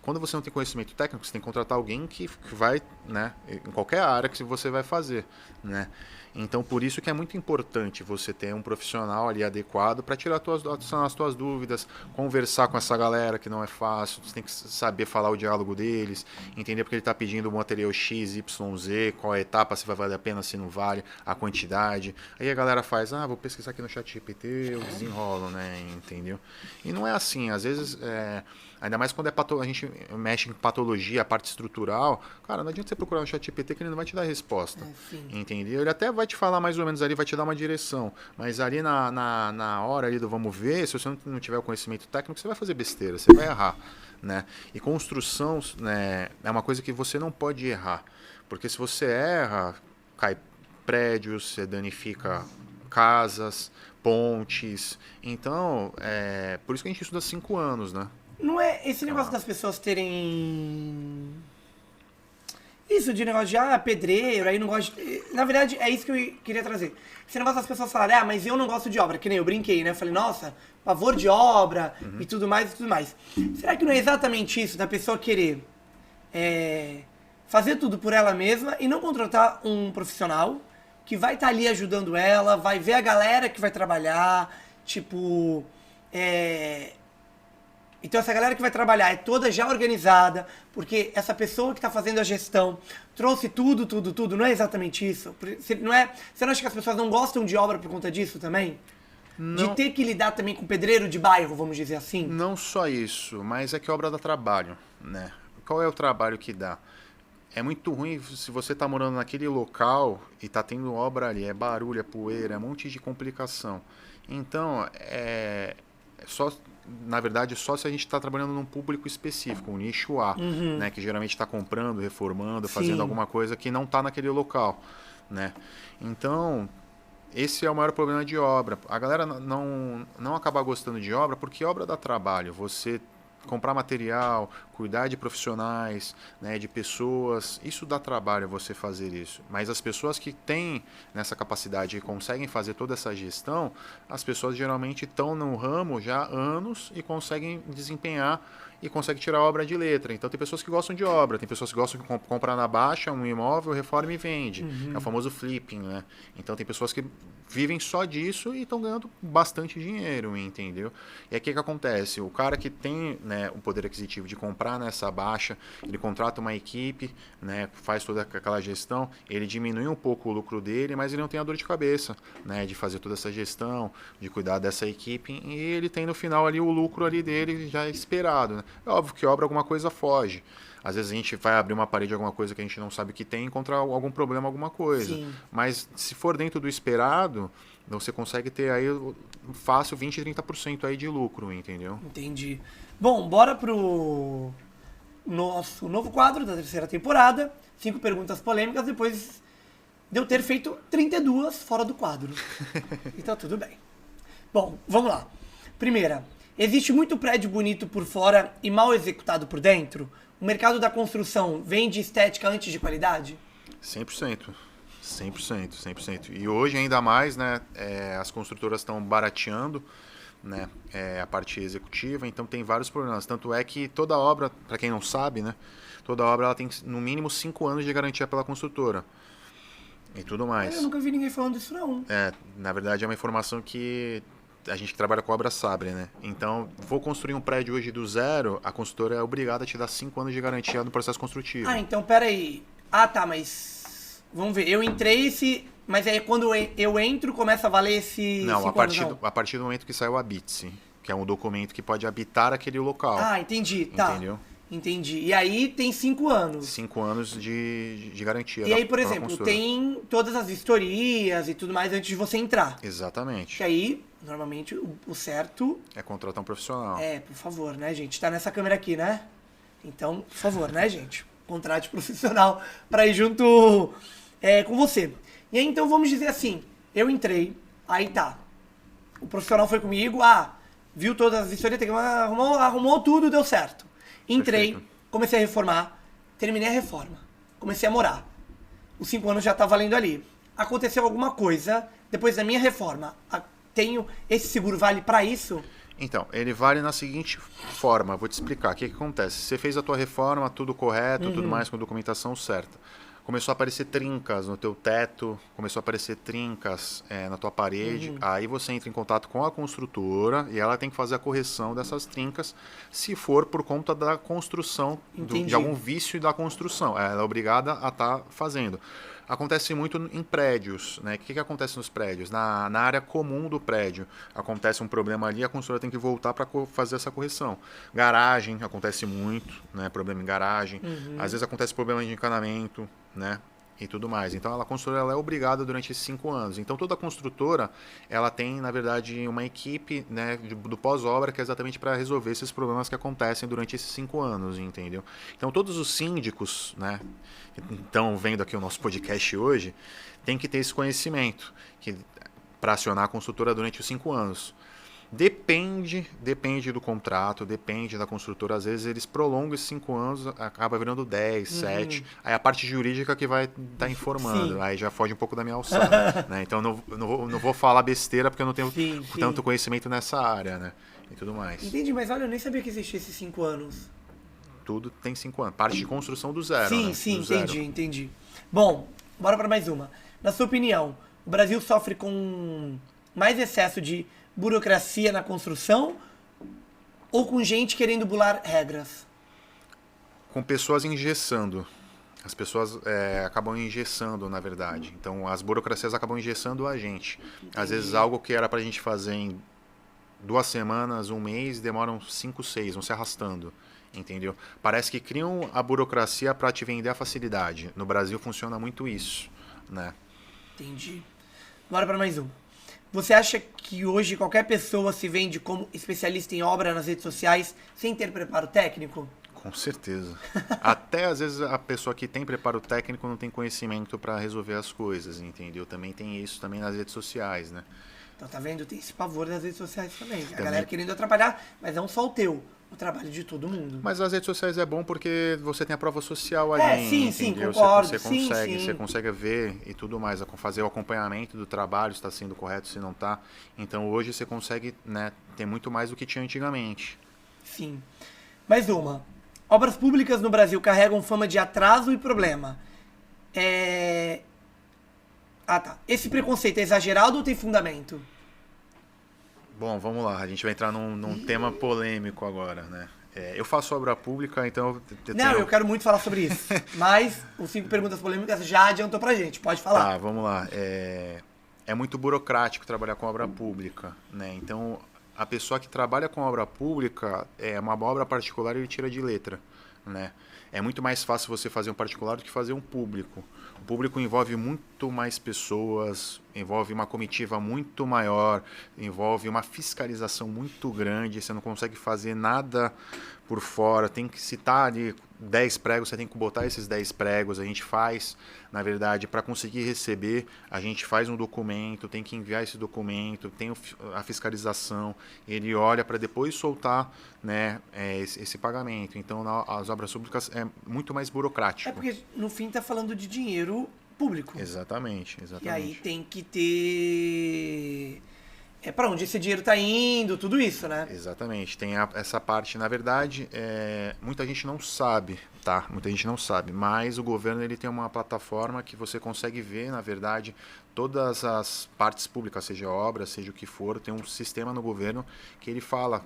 quando você não tem conhecimento técnico, você tem que contratar alguém que vai, né, em qualquer área que você vai fazer, né? Então, por isso que é muito importante você ter um profissional ali adequado para tirar as tuas dúvidas, conversar com essa galera que não é fácil, você tem que saber falar o diálogo deles, entender porque ele está pedindo o material X, Y, Z, qual a etapa, se vai valer a pena, se não vale, a quantidade. Aí a galera faz, vou pesquisar aqui no ChatGPT, eu desenrolo, né, entendeu? E não é assim, às vezes, ainda mais quando a gente mexe em patologia, a parte estrutural, cara, não adianta você procurar no ChatGPT que ele não vai te dar resposta, entendeu? Ele até vai te falar mais ou menos ali, vai te dar uma direção, mas ali na hora ali do vamos ver, se você não tiver o conhecimento técnico, você vai fazer besteira, você vai errar, né? E construção, né, é uma coisa que você não pode errar, porque se você erra, cai prédios, você danifica casas, pontes, então, por isso que a gente estuda 5 anos, né? Não é esse negócio das pessoas terem... Isso de negócio de, pedreiro, aí não gosto de... Na verdade, é isso que eu queria trazer. Esse negócio das pessoas falarem, mas eu não gosto de obra, que nem eu brinquei, né? Eu falei, nossa, pavor de obra e tudo mais e tudo mais. Será que não é exatamente isso, da pessoa querer fazer tudo por ela mesma e não contratar um profissional que vai estar ali ajudando ela, vai ver a galera que vai trabalhar, tipo... Então essa galera que vai trabalhar é toda já organizada, porque essa pessoa que está fazendo a gestão trouxe tudo, não é exatamente isso? Você não acha que as pessoas não gostam de obra por conta disso também? Não. De ter que lidar também com pedreiro de bairro, vamos dizer assim? Não só isso, mas é que obra dá trabalho, né? Qual é o trabalho que dá? É muito ruim se você está morando naquele local e está tendo obra ali, é barulho, é poeira, é um monte de complicação. Então, na verdade, só se a gente está trabalhando num público específico, um nicho A, né, que geralmente está comprando, reformando, fazendo alguma coisa que não está naquele local, né? Então, esse é o maior problema de obra. A galera não acaba gostando de obra porque obra dá trabalho. Você comprar material, cuidar de profissionais, né, de pessoas, isso dá trabalho você fazer isso. Mas as pessoas que têm nessa capacidade e conseguem fazer toda essa gestão, as pessoas geralmente estão no ramo já há anos e conseguem desempenhar e conseguem tirar a obra de letra. Então tem pessoas que gostam de obra, tem pessoas que gostam de comprar na baixa um imóvel, reforma e vende. É o famoso flipping, né? Então tem pessoas que vivem só disso e estão ganhando bastante dinheiro, entendeu? E aí o que acontece? O cara que tem, né, um poder aquisitivo de comprar segurar nessa baixa, ele contrata uma equipe, né, faz toda aquela gestão, ele diminui um pouco o lucro dele, mas ele não tem a dor de cabeça, né, de fazer toda essa gestão, de cuidar dessa equipe, e ele tem no final ali o lucro ali dele já esperado, né? É óbvio que obra alguma coisa foge. Às vezes a gente vai abrir uma parede de alguma coisa que a gente não sabe que tem e encontrar algum problema, alguma coisa. Sim. Mas se for dentro do esperado, você consegue ter aí fácil 20, 30% aí de lucro, entendeu? Entendi. Bom, bora pro nosso novo quadro da terceira temporada. 5 perguntas polêmicas, depois de eu ter feito 32 fora do quadro. E tá tudo bem. Bom, vamos lá. Primeira, existe muito prédio bonito por fora e mal executado por dentro? O mercado da construção vende estética antes de qualidade? 100%. 100%, 100%. E hoje ainda mais, né, as construtoras estão barateando, né, a parte executiva, então tem vários problemas. Tanto é que toda obra, para quem não sabe, né, toda obra ela tem no mínimo 5 anos de garantia pela construtora. E tudo mais. Eu nunca vi ninguém falando isso, não. Na verdade é uma informação que a gente que trabalha com obra sabe, né? Então, vou construir um prédio hoje do zero, a construtora é obrigada a te dar 5 anos de garantia no processo construtivo. Ah, então peraí. Ah, tá, mas... Vamos ver, eu entrei esse... Mas aí quando eu entro, começa a valer esse... Não, 5 anos, não? a partir do momento que sai o habite-se, que é um documento que pode habitar aquele local. Ah, entendi, tá. Entendeu? Entendi. E aí tem 5 anos. 5 anos de garantia. E aí, por exemplo, tem todas as vistorias e tudo mais antes de você entrar. Exatamente. Que aí, normalmente, o certo... É contratar um profissional. Por favor, né, gente? Tá nessa câmera aqui, né? Então, por favor, né, gente? Contrate profissional pra ir junto com você. E aí, então, vamos dizer assim, eu entrei, aí tá. O profissional foi comigo, viu todas as vistorias, arrumou tudo, deu certo. Entrei, Perfeito. comecei a reformar, terminei a reforma, comecei a morar. Os 5 anos já tá valendo ali. Aconteceu alguma coisa, depois da minha reforma, esse seguro vale pra isso? Então, ele vale na seguinte forma, vou te explicar. O que acontece? Você fez a tua reforma, tudo correto, tudo mais, com a documentação certa. Começou a aparecer trincas no teu teto, começou a aparecer trincas na tua parede. Aí você entra em contato com a construtora e ela tem que fazer a correção dessas trincas, se for por conta da construção, de algum vício da construção. Ela é obrigada a estar fazendo. Acontece muito em prédios, né? O que acontece nos prédios? Na área comum do prédio, acontece um problema ali, a construtora tem que voltar para fazer essa correção. Garagem, acontece muito, né? Problema em garagem. Às vezes acontece problema de encanamento, né? E tudo mais. Então, a construtora ela é obrigada durante esses 5 anos. Então, toda construtora, ela tem, na verdade, uma equipe, né, do pós-obra que é exatamente para resolver esses problemas que acontecem durante esses 5 anos, entendeu? Então, todos os síndicos, né, que estão vendo aqui o nosso podcast hoje, tem que ter esse conhecimento para acionar a construtora durante os 5 anos. Depende do contrato, depende da construtora. Às vezes eles prolongam esses 5 anos, acaba virando 10, 7. Aí a parte jurídica que vai estar informando. Aí já foge um pouco da minha alçada. Né? Então não vou falar besteira porque eu não tenho tanto conhecimento nessa área, né? E tudo mais. Entendi, mas olha, eu nem sabia que existia esses 5 anos. Tudo tem 5 anos. Parte de construção do zero. Sim, né? sim, do zero. entendi. Bom, bora para mais uma. Na sua opinião, o Brasil sofre com mais excesso de burocracia na construção ou com gente querendo bular regras? Com pessoas engessando. As pessoas acabam engessando, na verdade. Então, as burocracias acabam engessando a gente. Às vezes, algo que era para a gente fazer em 2 semanas, 1 mês, demoram 5, 6, vão se arrastando. Entendeu? Parece que criam a burocracia para te vender a facilidade. No Brasil funciona muito isso, né? Entendi. Bora para mais um. Você acha que hoje qualquer pessoa se vende como especialista em obra nas redes sociais sem ter preparo técnico? Com certeza. Até às vezes a pessoa que tem preparo técnico não tem conhecimento para resolver as coisas, entendeu? Também tem isso também nas redes sociais, né? Então tá vendo? Tem esse pavor das redes sociais também. A galera querendo atrapalhar, mas não só o teu. O trabalho de todo mundo. Mas as redes sociais é bom porque você tem a prova social ali, sim, entendeu? concordo. Você consegue ver e tudo mais, fazer o acompanhamento do trabalho, se está sendo correto, se não está. Então hoje você consegue, né, ter muito mais do que tinha antigamente. Sim. Mais uma. Obras públicas no Brasil carregam fama de atraso e problema. Tá. Esse preconceito é exagerado ou tem fundamento? Bom, vamos lá. A gente vai entrar num tema polêmico agora, né? Eu faço obra pública, então... Não, eu quero muito falar sobre isso. Mas os 5 perguntas polêmicas já adiantou pra gente. Pode falar. Tá, vamos lá. É muito burocrático trabalhar com obra pública, né? Então, a pessoa que trabalha com obra pública, uma obra particular, ele tira de letra, né? É muito mais fácil você fazer um particular do que fazer um público. O público envolve muito mais pessoas, envolve uma comitiva muito maior, envolve uma fiscalização muito grande, você não consegue fazer nada por fora, tem que citar ali 10 pregos, você tem que botar esses 10 pregos, a gente faz, na verdade, para conseguir receber, a gente faz um documento, tem que enviar esse documento, tem a fiscalização, ele olha para depois soltar, né, esse pagamento. Então, as obras públicas é muito mais burocrático. É porque, no fim, tá falando de dinheiro público. Exatamente. E aí tem que ter... para onde esse dinheiro tá indo, tudo isso, né? Exatamente. Tem essa parte, na verdade, muita gente não sabe, tá? Muita gente não sabe, mas o governo ele tem uma plataforma que você consegue ver, na verdade, todas as partes públicas, seja obra, seja o que for, tem um sistema no governo que ele fala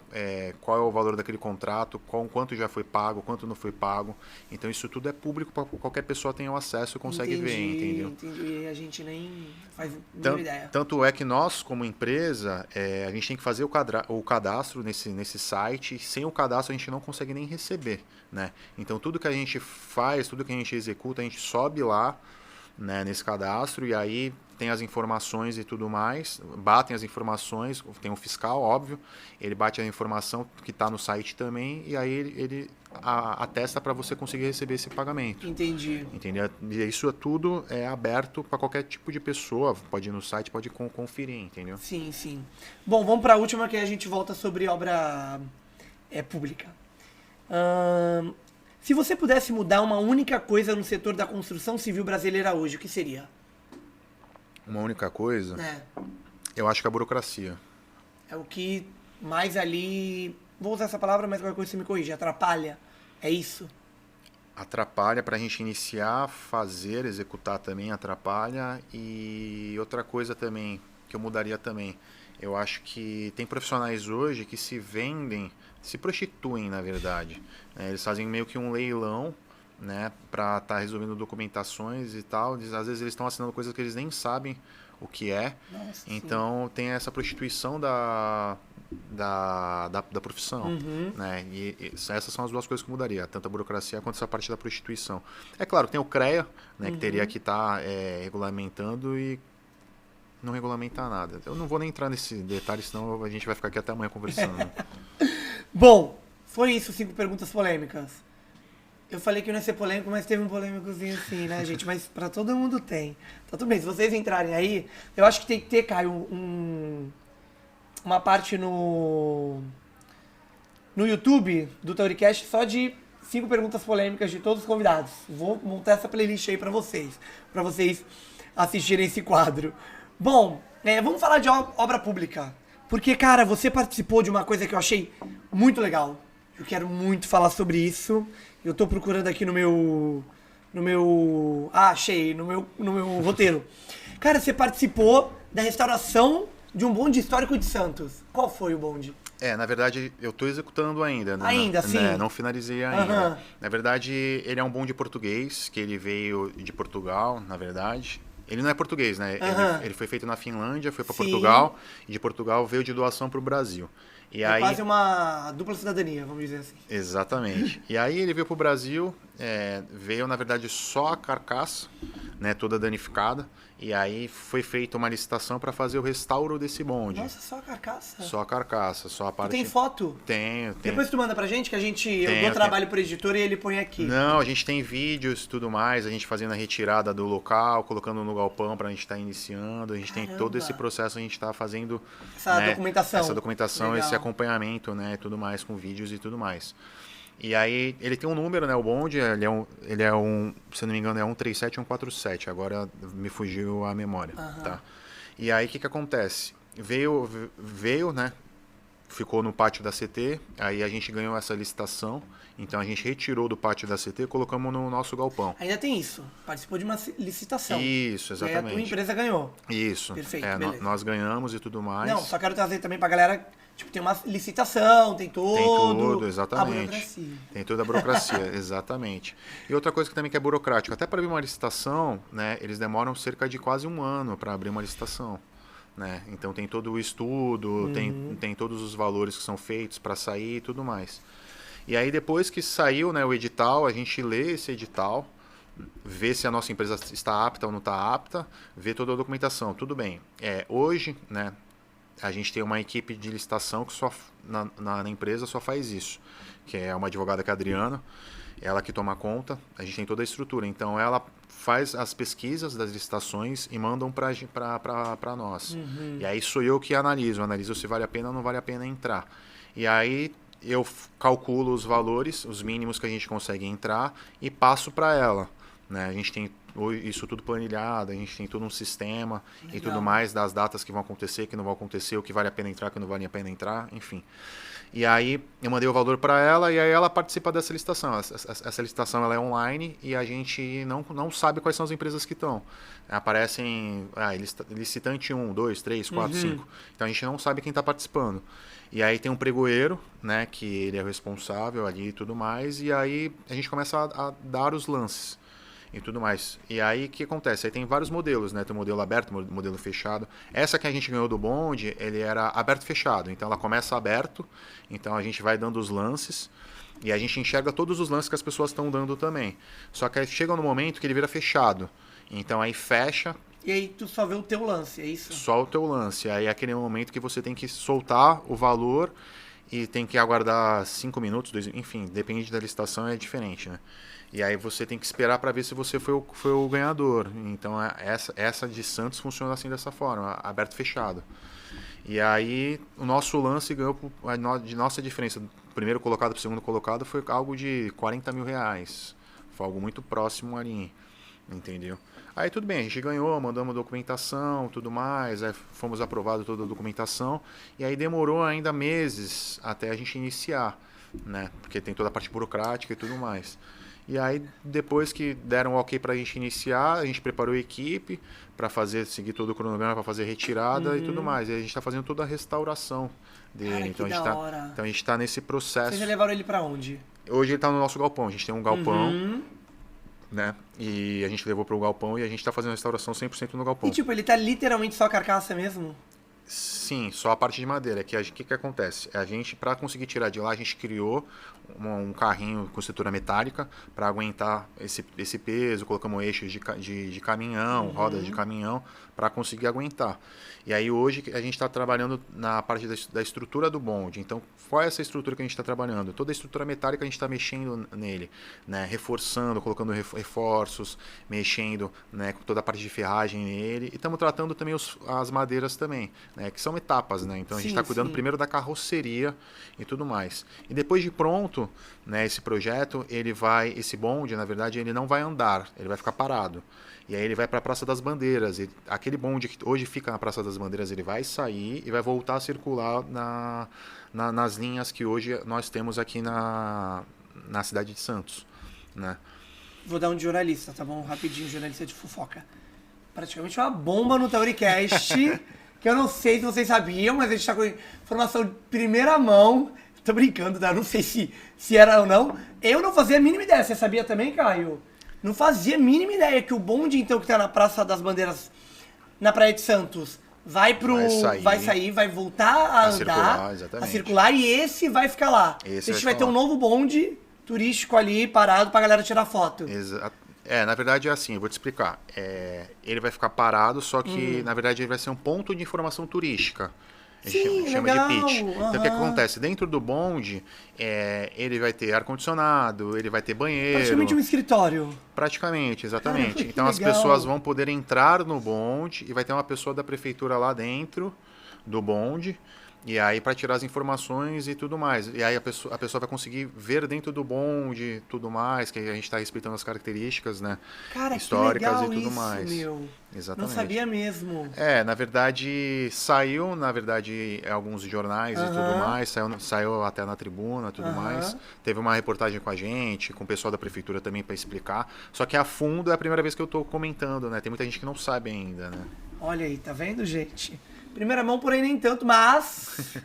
qual é o valor daquele contrato, quanto já foi pago, quanto não foi pago. Então isso tudo é público, para qualquer pessoa tem o acesso e consegue ver, entendeu? Entendi. E a gente nem faz nenhuma ideia. Tanto é que nós, como empresa, a gente tem que fazer o cadastro nesse site. Sem o cadastro a gente não consegue nem receber, né? Então tudo que a gente faz, tudo que a gente executa, a gente sobe lá, né, nesse cadastro, e aí tem as informações e tudo mais, batem as informações, tem um fiscal, óbvio, ele bate a informação que está no site também, e aí ele atesta para você conseguir receber esse pagamento. Entendi. Entendeu? E isso tudo é aberto para qualquer tipo de pessoa, pode ir no site, pode conferir, entendeu? Sim. Bom, vamos para a última, que a gente volta sobre obra pública. Se você pudesse mudar uma única coisa no setor da construção civil brasileira hoje, o que seria? Uma única coisa? Eu acho que a burocracia. É o que mais ali... Vou usar essa palavra, mas qualquer coisa você me corrige. Atrapalha? É isso? Atrapalha para a gente iniciar, fazer, executar também atrapalha. E outra coisa também, que eu mudaria também. Eu acho que tem profissionais hoje que se vendem, se prostituem, na verdade. Eles fazem meio que um leilão, né, para estar resolvendo documentações e tal. Às vezes eles estão assinando coisas que eles nem sabem o que é. Nossa, então sim. tem essa prostituição da profissão, né? E essas são as duas coisas que eu mudaria, tanto a burocracia quanto essa parte da prostituição. É claro, tem o CREA, né, que teria que estar regulamentando e não regulamentar nada. Eu não vou nem entrar nesse detalhe, senão a gente vai ficar aqui até amanhã conversando. Bom, foi isso, 5 perguntas polêmicas. Eu falei que não ia ser polêmico, mas teve um polêmicozinho assim, né, gente? Mas pra todo mundo tem. Tá tudo bem, se vocês entrarem aí, eu acho que tem que ter, Caio, uma parte no YouTube do Tauricast só de 5 perguntas polêmicas de todos os convidados. Vou montar essa playlist aí pra vocês assistirem esse quadro. Bom, vamos falar de obra pública. Porque, cara, você participou de uma coisa que eu achei muito legal. Eu quero muito falar sobre isso. Eu tô procurando aqui no meu... achei, no meu roteiro. Cara, você participou da restauração de um bonde histórico de Santos. Qual foi o bonde? Na verdade, eu tô executando ainda. Ainda, sim? Não finalizei ainda. Na verdade, ele é um bonde português, que ele veio de Portugal, na verdade. Ele não é português, né? Ele foi feito na Finlândia, foi para Portugal, e de Portugal veio de doação para o Brasil. E aí, quase uma dupla cidadania, vamos dizer assim. Exatamente. E aí ele veio para o Brasil, veio, na verdade, só a carcaça, né, toda danificada. E aí foi feita uma licitação para fazer o restauro desse bonde. Nossa, só a carcaça? Só a carcaça, só a parte... E tem foto? Tem. Depois tu manda pra gente, que eu dou trabalho pro editor e ele põe aqui. Não, a gente tem vídeos e tudo mais, a gente fazendo a retirada do local, colocando no galpão pra gente estar iniciando, a gente tem todo esse processo, a gente tá fazendo... Essa documentação, legal. Esse acompanhamento, né, tudo mais, com vídeos e tudo mais. E aí, ele tem um número, né, o bonde, ele é um, se não me engano, é 137 147, agora me fugiu a memória, tá? E aí, o que acontece? Veio, né, ficou no pátio da CT, aí a gente ganhou essa licitação, então a gente retirou do pátio da CT e colocamos no nosso galpão. Ainda tem isso, participou de uma licitação. Isso, exatamente. E aí a tua empresa ganhou. Isso. Perfeito, nós ganhamos e tudo mais. Não, só quero trazer também pra galera, tipo, tem uma licitação, tem tudo, exatamente. a burocracia. Tem toda a burocracia, exatamente. E outra coisa que também que é burocrática, até para abrir uma licitação, né, eles demoram cerca de quase 1 ano para abrir uma licitação. Né? Então tem todo o estudo, tem todos os valores que são feitos para sair e tudo mais. E aí depois que saiu, né, o edital, a gente lê esse edital, vê se a nossa empresa está apta ou não está apta, vê toda a documentação, tudo bem. Hoje, né, a gente tem uma equipe de licitação que só na empresa só faz isso, que é uma advogada que é a Adriana, ela que toma conta, a gente tem toda a estrutura, então ela faz as pesquisas das licitações e mandam para nós. E aí sou eu que analiso se vale a pena ou não vale a pena entrar. E aí eu calculo os valores, os mínimos que a gente consegue entrar e passo para ela. Né? A gente tem isso tudo planilhado, a gente tem todo um sistema e tudo mais das datas que vão acontecer, que não vão acontecer, o que vale a pena entrar, o que não vale a pena entrar, enfim. E aí eu mandei o valor para ela e aí ela participa dessa licitação. Essa licitação ela é online e a gente não sabe quais são as empresas que estão. Aparecem licitante 1, 2, 3, 4, 5. Então a gente não sabe quem está participando. E aí tem um pregoeiro, né, que ele é o responsável ali e tudo mais. E aí a gente começa a dar os lances e tudo mais. E aí o que acontece? Aí tem vários modelos, né? Tem o modelo aberto, modelo fechado. Essa que a gente ganhou do bonde, ele era aberto e fechado. Então ela começa aberto, então a gente vai dando os lances e a gente enxerga todos os lances que as pessoas estão dando também. Só que aí chega no momento que ele vira fechado. Então aí fecha. E aí tu só vê o teu lance, é isso? Só o teu lance. Aí é aquele momento que você tem que soltar o valor e tem que aguardar 5 minutos, enfim, depende da licitação, é diferente, né? E aí você tem que esperar para ver se você foi o ganhador. Então essa de Santos funciona assim dessa forma, aberto e fechado. E aí o nosso lance ganhou, de nossa diferença do primeiro colocado para o segundo colocado foi algo de R$40 mil. Foi algo muito próximo ali, entendeu? Aí tudo bem, a gente ganhou, mandamos documentação, tudo mais, aí fomos aprovados toda a documentação, e aí demorou ainda meses até a gente iniciar, né? Porque tem toda a parte burocrática e tudo mais. E aí, depois que deram o ok para a gente iniciar, a gente preparou a equipe para seguir todo o cronograma, para fazer retirada e tudo mais. E a gente está fazendo toda a restauração dele. Cara, então, então a gente está nesse processo. Vocês já levaram ele para onde? Hoje ele está no nosso galpão. A gente tem um galpão, né? E a gente levou para o galpão e a gente está fazendo a restauração 100% no galpão. E tipo, ele tá literalmente só a carcaça mesmo? Sim, só a parte de madeira. Que que acontece? A gente, para conseguir tirar de lá, a gente criou um carrinho com estrutura metálica para aguentar esse peso. Colocamos eixos de caminhão, rodas de caminhão, para conseguir aguentar. E aí hoje a gente está trabalhando na parte da estrutura do bonde. Então, qual é essa estrutura que a gente está trabalhando? Toda a estrutura metálica a gente está mexendo nele, né? Reforçando, colocando reforços, mexendo, né, com toda a parte de ferragem nele. E estamos tratando também as madeiras também, né, que são etapas, né? Então a gente está cuidando primeiro da carroceria e tudo mais. E depois de pronto, né, esse projeto, esse bonde, na verdade, ele não vai andar, ele vai ficar parado. E aí ele vai para a Praça das Bandeiras. E aquele bonde que hoje fica na Praça das Bandeiras, ele vai sair e vai voltar a circular nas linhas que hoje nós temos aqui na cidade de Santos, né? Vou dar um de jornalista, tá bom? Rapidinho, jornalista de fofoca. Praticamente uma bomba no Tauricast, que eu não sei se vocês sabiam, mas a gente tá com informação de primeira mão. Tô brincando, tá? Não sei se era ou não. Eu não fazia a mínima ideia. Você sabia também, Caio? Não fazia a mínima ideia que o bonde, então, que tá na Praça das Bandeiras, na Praia de Santos, vai sair, vai voltar a andar, a circular, e esse vai ficar lá. Esse vai ter um novo bonde turístico ali, parado, pra galera tirar foto. Exato. Na verdade é assim, eu vou te explicar. Ele vai ficar parado, só que, na verdade, ele vai ser um ponto de informação turística. A gente chama de pitch. Então, o que acontece? Dentro do bonde, ele vai ter ar-condicionado, ele vai ter banheiro. Praticamente um escritório. Praticamente, exatamente. Caramba, então, as pessoas vão poder entrar no bonde e vai ter uma pessoa da prefeitura lá dentro do bonde. E aí para tirar as informações e tudo mais. E aí a pessoa vai conseguir ver dentro do bonde tudo mais, que a gente está respeitando as características, né, Cara, que históricas e legal tudo isso, mais. meu. Não Exatamente. sabia mesmo. Na verdade, saiu, alguns jornais e tudo Aham, mais, saiu até na Tribuna e tudo mais. aham. Teve uma reportagem com a gente, com o pessoal da prefeitura também para explicar. Só que a fundo é a primeira vez que eu tô comentando, né? Tem muita gente que não sabe ainda, né? Olha aí, tá vendo, gente? Primeira mão, porém nem tanto, mas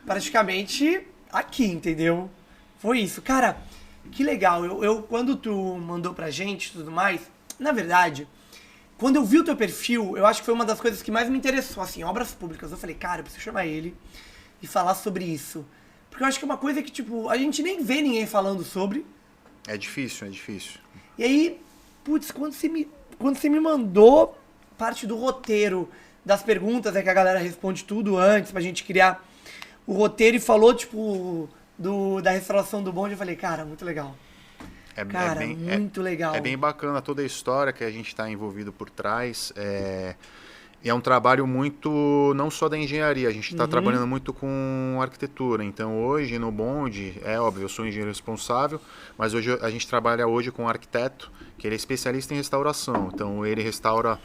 praticamente aqui, entendeu? Foi isso. Cara, que legal. Quando tu mandou pra gente e tudo mais, na verdade, quando eu vi o teu perfil, eu acho que foi uma das coisas que mais me interessou, assim, obras públicas. Eu falei, cara, eu preciso chamar ele e falar sobre isso. Porque eu acho que é uma coisa que, tipo, a gente nem vê ninguém falando sobre. É difícil, é difícil. E aí, putz, quando você me mandou parte do roteiro das perguntas, é que a galera responde tudo antes pra gente criar o roteiro e falou, tipo, da restauração do bonde, eu falei, cara, muito legal. Cara, muito legal. É bem bacana toda a história que a gente está envolvido por trás. E é um trabalho muito, não só da engenharia, a gente está trabalhando muito com arquitetura. Então hoje no bonde, é óbvio, eu sou engenheiro responsável, mas hoje a gente trabalha hoje com um arquiteto, que ele é especialista em restauração. Então ele restaura,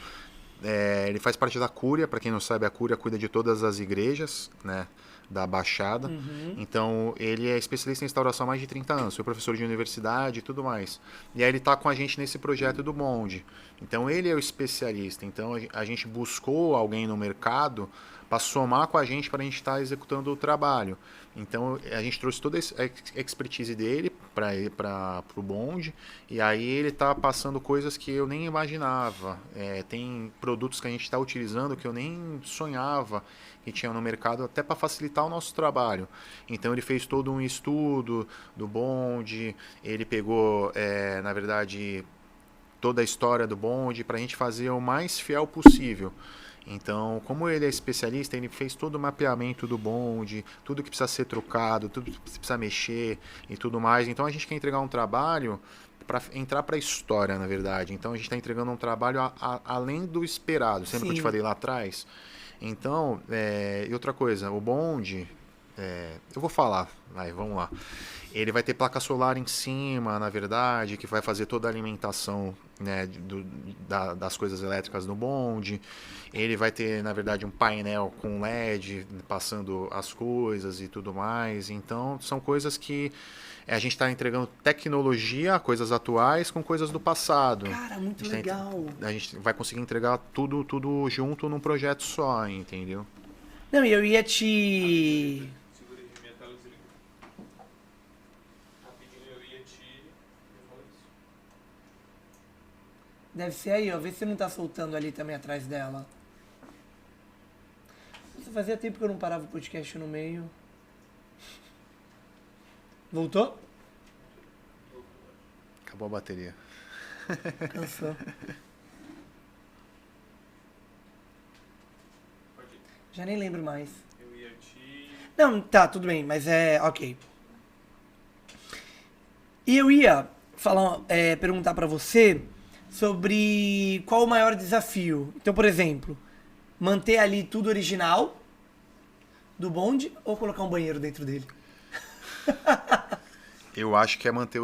ele faz parte da Cúria, para quem não sabe, a Cúria cuida de todas as igrejas, né, da Baixada. Então ele é especialista em restauração há mais de 30 anos, foi professor de universidade e tudo mais. E aí ele está com a gente nesse projeto do bonde. Então ele é o especialista. Então a gente buscou alguém no mercado para somar com a gente para a gente estar executando o trabalho. Então a gente trouxe toda a expertise dele para o bonde, e aí ele está passando coisas que eu nem imaginava. Tem produtos que a gente está utilizando que eu nem sonhava que tinha no mercado, até para facilitar o nosso trabalho. Então ele fez todo um estudo do bonde, ele pegou, na verdade, toda a história do bonde para a gente fazer o mais fiel possível. Então, como ele é especialista, ele fez todo o mapeamento do bonde, tudo que precisa ser trocado, tudo que precisa mexer e tudo mais. Então, a gente quer entregar um trabalho para entrar para a história, na verdade. Então, a gente está entregando um trabalho além do esperado, sempre que eu te Sim. falei lá atrás. Então, e outra coisa, o bonde, eu vou falar, vamos lá. Ele vai ter placa solar em cima, na verdade, que vai fazer toda a alimentação, né, das coisas elétricas no bonde. Ele vai ter, na verdade, um painel com LED passando as coisas e tudo mais. Então, são coisas que a gente está entregando tecnologia, coisas atuais, com coisas do passado. Cara, muito A gente legal. a gente vai conseguir entregar tudo junto num projeto só, entendeu? Não, e eu ia te... Segura aí minha tela, desliga. Rapidinho eu ia te. Eu falo isso. Deve ser aí, ó. Vê se não tá soltando ali também atrás dela. Nossa, fazia tempo que eu não parava o podcast no meio. Voltou? Acabou a bateria. Cansou. Pode ir. Já nem lembro mais. Eu ia te. Não, tá, tudo bem, mas é ok. E eu ia falar, perguntar pra você sobre qual o maior desafio. Então, por exemplo, manter ali tudo original do bonde ou colocar um banheiro dentro dele? Eu acho que é manter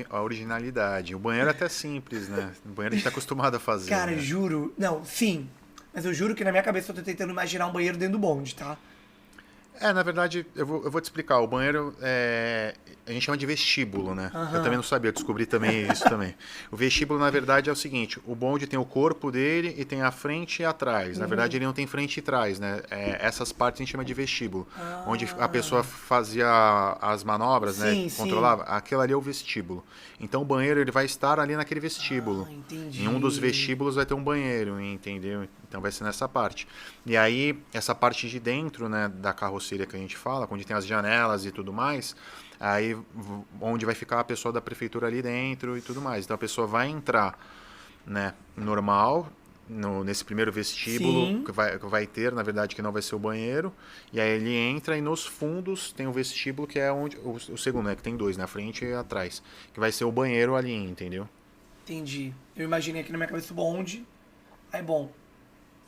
a originalidade. O banheiro é até simples, né? O banheiro a gente tá acostumado a fazer. Cara, né? juro. Não, sim. Mas eu juro que na minha cabeça eu tô tentando imaginar um banheiro dentro do bonde, tá? Na verdade, eu vou te explicar. O banheiro a gente chama de vestíbulo, né? Aham. Eu também não sabia, eu descobri também isso também. O vestíbulo, na verdade, é o seguinte: o bonde tem o corpo dele e tem a frente e atrás. Na verdade, ele não tem frente e trás, né? Essas partes a gente chama de vestíbulo. Onde a pessoa fazia as manobras, Sim, né? sim. Controlava. Aquilo ali é o vestíbulo. Então o banheiro ele vai estar ali naquele vestíbulo. Entendi. Em um dos vestíbulos vai ter um banheiro, entendeu? Então vai ser nessa parte. E aí, essa parte de dentro, né, da carroceria que a gente fala, onde tem as janelas e tudo mais, aí onde vai ficar a pessoa da prefeitura ali dentro e tudo mais. Então a pessoa vai entrar, né, normal, nesse primeiro vestíbulo Sim. que vai ter, na verdade, que não vai ser o banheiro. E aí ele entra e nos fundos tem o vestíbulo que é onde o segundo, né, que tem dois, na frente e atrás, que vai ser o banheiro ali, entendeu? Entendi. Eu imaginei aqui na minha cabeça o bonde. Aí, bom,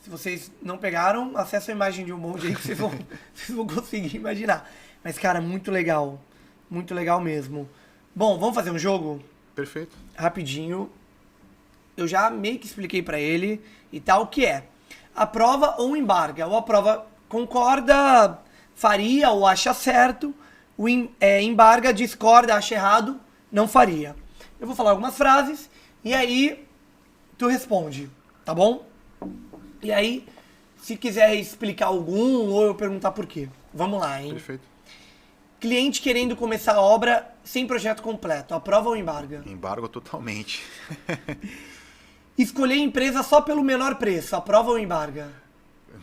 Se vocês não pegaram, acessa a imagem de um monte aí que vocês vão conseguir imaginar. Mas, cara, muito legal. Muito legal mesmo. Bom, vamos fazer um jogo? Perfeito. Rapidinho. Eu já meio que expliquei pra ele e tal o que é. Aprova ou embarga. Ou aprova concorda, faria ou acha certo. O embarga, discorda, acha errado, não faria. Eu vou falar algumas frases e aí tu responde, tá bom? E aí, se quiser explicar algum ou eu perguntar por quê. Vamos lá, hein? Perfeito. Cliente querendo começar a obra sem projeto completo. Aprova ou embarga? Embargo totalmente. Escolher empresa só pelo menor preço. Aprova ou embarga?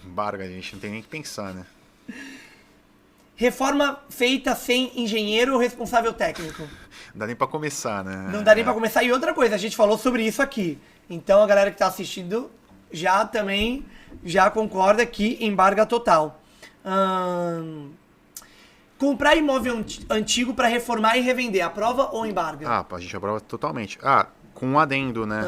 Embargo, a gente não tem nem que pensar, né? Reforma feita sem engenheiro ou responsável técnico. Não dá nem pra começar, né? Não dá nem pra começar. E outra coisa, a gente falou sobre isso aqui. Então a galera que tá assistindo já concorda que embarga total. Comprar imóvel antigo para reformar e revender. Aprova ou embarga? A gente aprova totalmente. Com um adendo, né?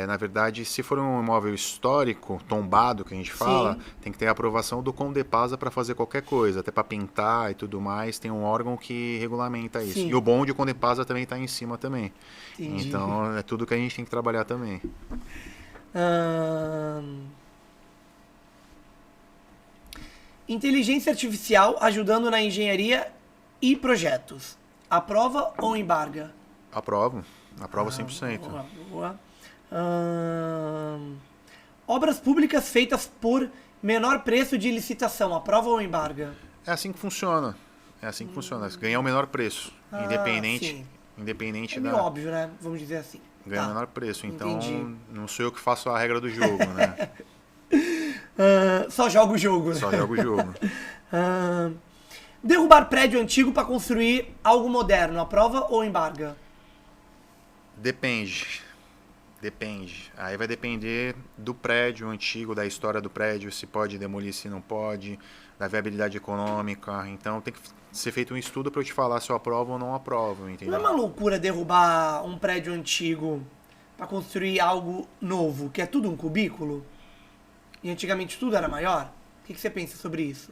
Na verdade, se for um imóvel histórico, tombado, que a gente fala, Sim. tem que ter a aprovação do Condepasa para fazer qualquer coisa, até para pintar e tudo mais, tem um órgão que regulamenta isso. Sim. E o bom de Condepasa também está em cima também. Entendi. Então, é tudo que a gente tem que trabalhar também. Inteligência artificial ajudando na engenharia e projetos. Aprova ou embarga? Aprovo 100%. Boa, boa. Obras públicas feitas por menor preço de licitação. Aprova ou embarga? É assim que funciona. Ganhar o menor preço. Sim. Independente É da... meio óbvio, né? Vamos dizer assim. Ganhar Tá. o menor preço. Então, Entendi. não sou eu que faço a regra do jogo, né? Só joga o jogo. Só jogo o jogo. Derrubar prédio antigo para construir algo moderno. Aprova ou embarga? Depende. Aí vai depender do prédio antigo, da história do prédio, se pode demolir, se não pode, da viabilidade econômica. Então tem que ser feito um estudo para eu te falar se eu aprovo ou não aprovo, entendeu? Não é uma loucura derrubar um prédio antigo para construir algo novo, que é tudo um cubículo? E antigamente tudo era maior? O que você pensa sobre isso?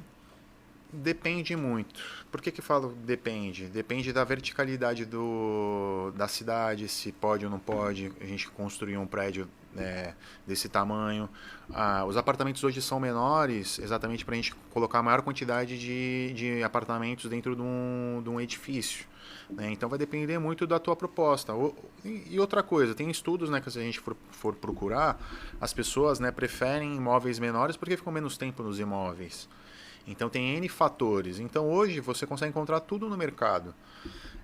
Depende muito. Por que falo depende? Depende da verticalidade da cidade, se pode ou não pode a gente construir um prédio desse tamanho. Os apartamentos hoje são menores exatamente para a gente colocar a maior quantidade de apartamentos dentro de um edifício. Né? Então vai depender muito da tua proposta. E outra coisa, tem estudos, né, que se a gente for procurar, as pessoas, né, preferem imóveis menores porque ficam menos tempo nos imóveis. Então tem N fatores. Então hoje você consegue encontrar tudo no mercado.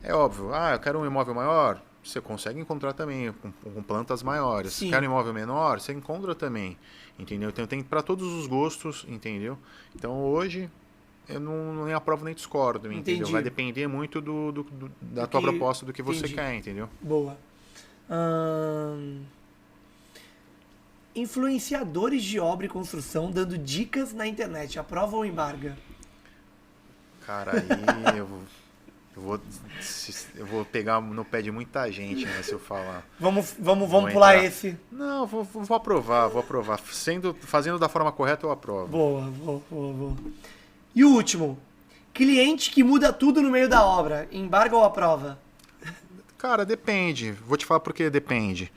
É óbvio, eu quero um imóvel maior, você consegue encontrar também com plantas maiores. Sim. Quero um imóvel menor, você encontra também. Entendeu? Então tem para todos os gostos, entendeu? Então hoje eu não nem aprovo nem discordo, entendeu? Entendi. Vai depender muito da tua proposta, do que você Entendi. quer, entendeu? Boa. Influenciadores de obra e construção dando dicas na internet. Aprova ou embarga? Cara, aí eu vou pegar no pé de muita gente, né, se eu falar. Vamos Vou pular entrar. esse. Não, vou aprovar. Fazendo da forma correta, eu aprovo. Boa. E o último. Cliente que muda tudo no meio da obra. Embarga ou aprova? Cara, depende. Vou te falar por que depende.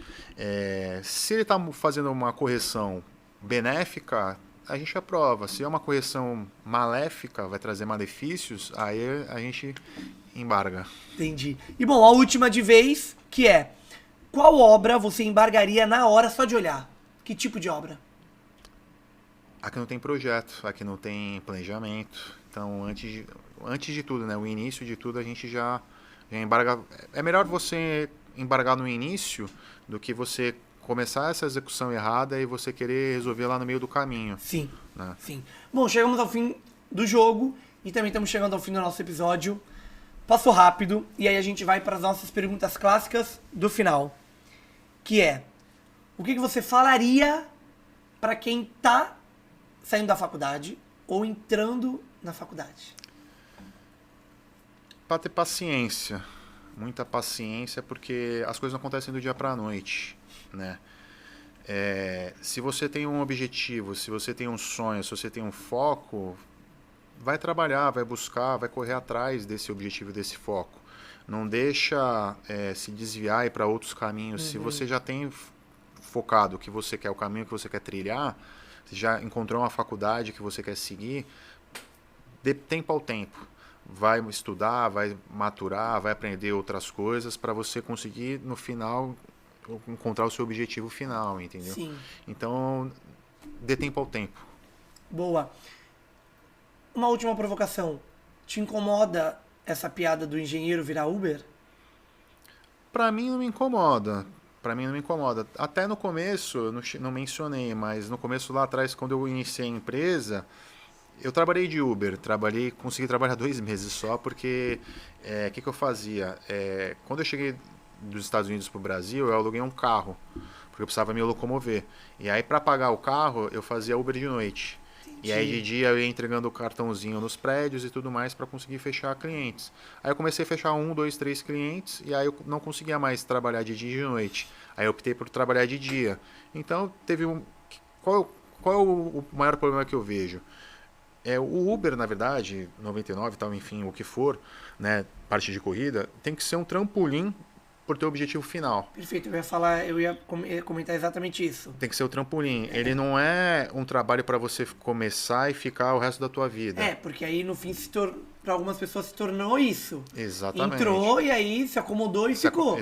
Se ele está fazendo uma correção benéfica, a gente aprova. Se é uma correção maléfica, vai trazer malefícios, aí a gente embarga. Entendi. E bom, a última de vez, que é: qual obra você embargaria na hora só de olhar? Que tipo de obra? Aqui não tem projeto, aqui não tem planejamento. Então, antes de tudo, né, o início de tudo, a gente já embarga. É melhor você embargar no início do que você começar essa execução errada e você querer resolver lá no meio do caminho. Sim, Né? sim. Bom, chegamos ao fim do jogo e também estamos chegando ao fim do nosso episódio. Passou rápido e aí a gente vai para as nossas perguntas clássicas do final. Que é: o que você falaria para quem tá saindo da faculdade ou entrando na faculdade? Para ter paciência, muita paciência, porque as coisas não acontecem do dia para a noite, né? Se você tem um objetivo, se você tem um sonho, se você tem um foco, vai trabalhar, vai buscar, vai correr atrás desse objetivo, desse foco. Não deixa se desviar e ir para outros caminhos. Se você já tem focado o que você quer, o caminho que você quer trilhar, você já encontrou uma faculdade que você quer seguir, dê tempo ao tempo. Vai estudar, vai maturar, vai aprender outras coisas para você conseguir, no final, encontrar o seu objetivo final, entendeu? Sim. Então, dê tempo ao tempo. Boa. Uma última provocação. Te incomoda essa piada do engenheiro virar Uber? Pra mim não me incomoda. Pra mim não me incomoda. Até no começo, eu não mencionei, mas no começo lá atrás, quando eu iniciei a empresa, eu trabalhei de Uber. Consegui trabalhar 2 meses só, porque que eu fazia? Quando eu cheguei dos Estados Unidos pro Brasil, eu aluguei um carro, porque eu precisava me locomover. E aí, para pagar o carro, eu fazia Uber de noite. E aí de dia eu ia entregando o cartãozinho nos prédios e tudo mais para conseguir fechar clientes. Aí eu comecei a fechar 1, 2, 3 clientes e aí eu não conseguia mais trabalhar de dia e de noite. Aí eu optei por trabalhar de dia. Então teve Qual é o maior problema que eu vejo? O Uber, na verdade, 99 e tal, enfim, o que for, né, parte de corrida, tem que ser um trampolim por teu objetivo final. Perfeito, eu ia comentar exatamente isso. Tem que ser o trampolim. Ele não é um trabalho para você começar e ficar o resto da tua vida. Porque aí no fim para algumas pessoas se tornou isso. Exatamente. Entrou e aí se acomodou e ficou.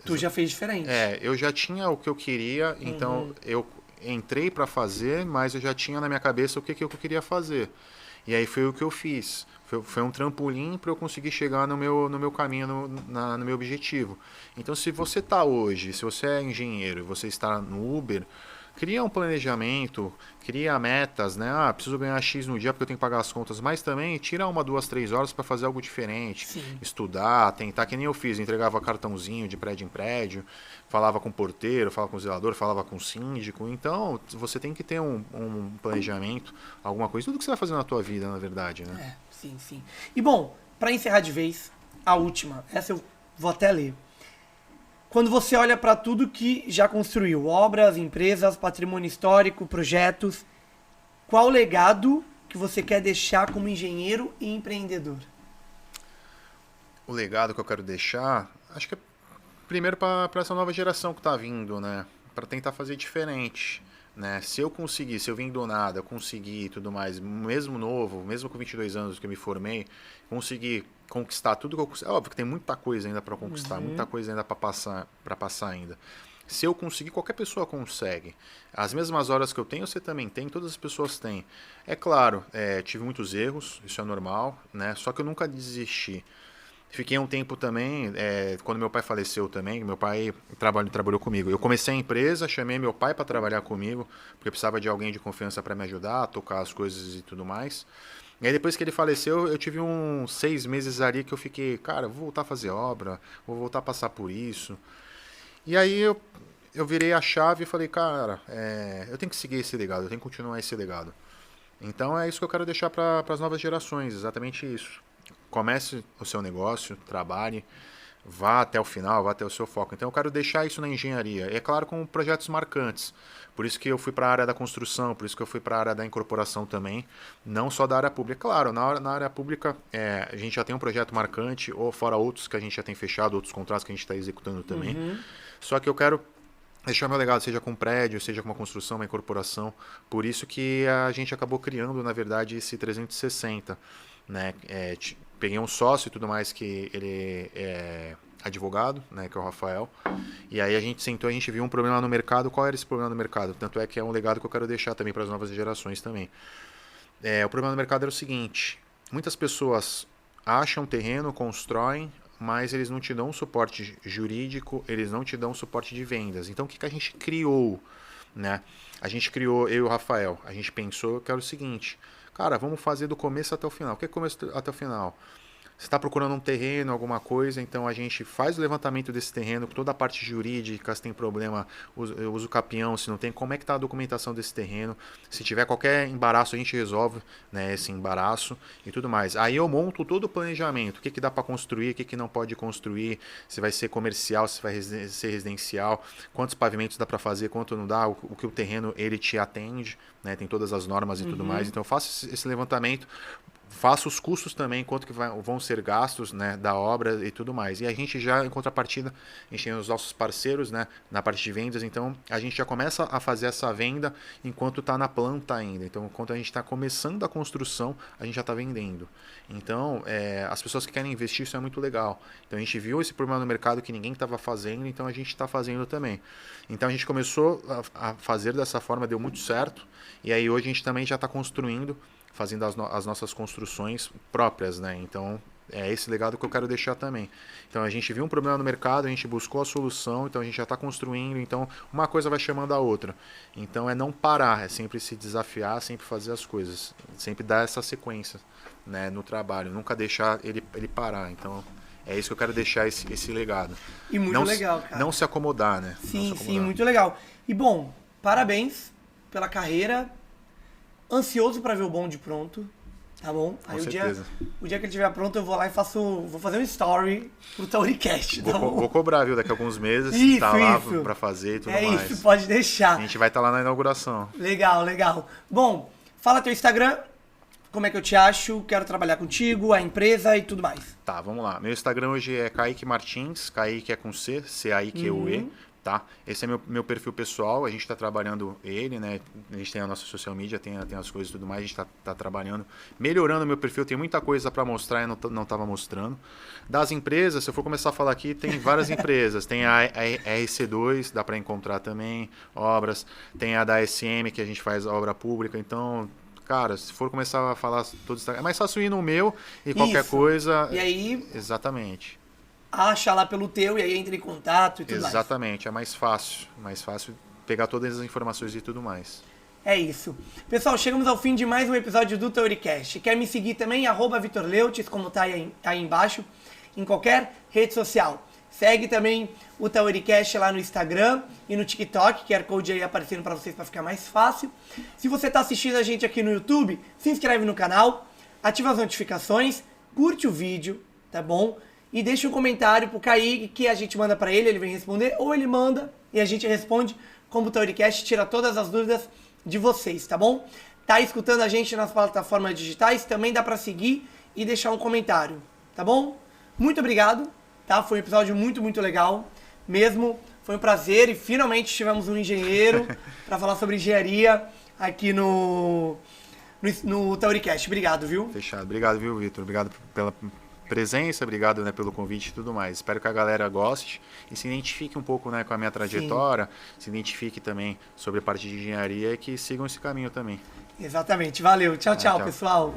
Tu já fez diferente. Eu já tinha o que eu queria, então eu entrei para fazer, mas eu já tinha na minha cabeça o que eu queria fazer. E aí foi o que eu fiz. Foi um trampolim para eu conseguir chegar no meu caminho, no meu objetivo. Então, se você está hoje, se você é engenheiro e você está no Uber, cria um planejamento, cria metas, né? Preciso ganhar X no dia porque eu tenho que pagar as contas, mas também tira 1, 2, 3 horas para fazer algo diferente. Sim. Estudar, tentar, que nem eu fiz, entregava cartãozinho de prédio em prédio, falava com o porteiro, falava com o zelador, falava com o síndico. Então, você tem que ter um planejamento, alguma coisa, tudo que você vai fazer na tua vida, na verdade, né? Sim, sim. E bom, para encerrar de vez, a última, essa eu vou até ler. Quando você olha para tudo que já construiu, obras, empresas, patrimônio histórico, projetos, qual o legado que você quer deixar como engenheiro e empreendedor? O legado que eu quero deixar, acho que é primeiro para essa nova geração que está vindo, né? Para tentar fazer diferente. Né? Se eu vim do nada, conseguir e tudo mais, mesmo novo, mesmo com 22 anos que eu me formei, consegui conquistar tudo que eu consegui. Óbvio que tem muita coisa ainda para conquistar, muita coisa ainda para passar ainda. Se eu conseguir, qualquer pessoa consegue. As mesmas horas que eu tenho, você também tem, todas as pessoas têm. É claro, tive muitos erros, isso é normal, né? Só que eu nunca desisti. Fiquei um tempo também, quando meu pai faleceu também, meu pai trabalhou comigo. Eu comecei a empresa, chamei meu pai para trabalhar comigo, porque eu precisava de alguém de confiança para me ajudar a tocar as coisas e tudo mais. E aí depois que ele faleceu, eu tive uns 6 meses ali que eu fiquei, cara, vou voltar a fazer obra, vou voltar a passar por isso. E aí eu virei a chave e falei, cara, eu tenho que seguir esse legado, eu tenho que continuar esse legado. Então é isso que eu quero deixar para as novas gerações, exatamente isso. Comece o seu negócio, trabalhe, vá até o final, vá até o seu foco. Então eu quero deixar isso na engenharia. E é claro, com projetos marcantes. Por isso que eu fui para a área da construção, por isso que eu fui para a área da incorporação também, não só da área pública. Claro, na área pública a gente já tem um projeto marcante, ou fora outros que a gente já tem fechado, outros contratos que a gente está executando também. Só que eu quero deixar meu legado, seja com prédio, seja com uma construção, uma incorporação. Por isso que a gente acabou criando, na verdade, esse 360, né? Peguei um sócio e tudo mais que ele é advogado, né, que é o Rafael. E aí a gente sentou, a gente viu um problema no mercado. Qual era esse problema no mercado? Tanto é que é um legado que eu quero deixar também para as novas gerações também. O problema no mercado era o seguinte: muitas pessoas acham terreno, constroem, mas eles não te dão suporte jurídico, eles não te dão suporte de vendas. Então o que a gente criou, né? A gente criou, eu e o Rafael, a gente pensou que era o seguinte: cara, vamos fazer do começo até o final. O que é começo até o final? Você está procurando um terreno, alguma coisa, então a gente faz o levantamento desse terreno, toda a parte jurídica, se tem problema, eu uso o capião, se não tem, como é que está a documentação desse terreno. Se tiver qualquer embaraço, a gente resolve, né, esse embaraço e tudo mais. Aí eu monto todo o planejamento, o que dá para construir, o que não pode construir, se vai ser comercial, se vai ser residencial, quantos pavimentos dá para fazer, quanto não dá, o que o terreno ele te atende, né, tem todas as normas e tudo mais. Então eu faço esse levantamento, faço os custos também, quanto que vão ser gastos, né, da obra e tudo mais. E a gente já, em contrapartida, a gente tem os nossos parceiros, né, na parte de vendas, então a gente já começa a fazer essa venda enquanto está na planta ainda. Então, enquanto a gente está começando a construção, a gente já está vendendo. Então, as pessoas que querem investir, isso é muito legal. Então, a gente viu esse problema no mercado que ninguém estava fazendo, então a gente está fazendo também. Então, a gente começou a fazer dessa forma, deu muito certo, e aí hoje a gente também já está construindo, fazendo as nossas construções próprias, né? Então, é esse legado que eu quero deixar também. Então, a gente viu um problema no mercado, a gente buscou a solução, então a gente já está construindo, então uma coisa vai chamando a outra. Então, é não parar, é sempre se desafiar, sempre fazer as coisas, sempre dar essa sequência, né, no trabalho, nunca deixar ele parar. Então, é isso que eu quero deixar esse legado. E muito legal, cara. Não se acomodar, né? Sim, sim, muito legal. E, bom, parabéns pela carreira. Ansioso para ver o bonde pronto, tá bom? Aí Com certeza. O dia que ele estiver pronto, eu vou lá e vou fazer um story pro Tauricast, tá bom? Vou cobrar, viu? Daqui a alguns meses, Isso, tá lá isso. para fazer e tudo mais. Isso, pode deixar. A gente vai estar lá na inauguração. Legal, legal. Bom, fala teu Instagram, como é que eu te acho, quero trabalhar contigo, a empresa e tudo mais. Tá, vamos lá. Meu Instagram hoje é Kaique Martins, Kaique é com C, C-A-I-Q-U-E. Tá? Esse é meu perfil pessoal, a gente está trabalhando ele, né? A gente tem a nossa social media, tem as coisas e tudo mais, a gente está trabalhando, melhorando o meu perfil, tem muita coisa para mostrar e não estava mostrando. Das empresas, se eu for começar a falar aqui, tem várias empresas, tem a RC2, dá para encontrar também, obras, tem a da SM, que a gente faz obra pública, então... Cara, se for começar a falar todos, é mais fácil ir no meu e qualquer coisa... E aí... Exatamente. Acha lá pelo teu e aí entra em contato e tudo mais. Exatamente, é mais fácil pegar todas as informações e tudo mais. É isso. Pessoal, chegamos ao fim de mais um episódio do Tauricast. Quer me seguir também? @VitorLeutes, como tá aí embaixo, em qualquer rede social. Segue também o Tauricast lá no Instagram e no TikTok, QR Code aí aparecendo para vocês para ficar mais fácil. Se você tá assistindo a gente aqui no YouTube, se inscreve no canal, ativa as notificações, curte o vídeo, tá bom? E deixa um comentário pro Kaique que a gente manda pra ele vem responder, ou ele manda e a gente responde, como o Tauricast tira todas as dúvidas de vocês, tá bom? Tá escutando a gente nas plataformas digitais, também dá pra seguir e deixar um comentário, tá bom? Muito obrigado, tá? Foi um episódio muito, muito legal mesmo, foi um prazer e finalmente tivemos um engenheiro pra falar sobre engenharia aqui no Tauricast. Obrigado, viu? Fechado. Obrigado, viu, Vitor? Obrigado pela presença, obrigado, né, pelo convite e tudo mais. Espero que a galera goste e se identifique um pouco, né, com a minha trajetória, se identifique também sobre a parte de engenharia e que sigam esse caminho também. Exatamente. Valeu. Tchau, tchau, pessoal.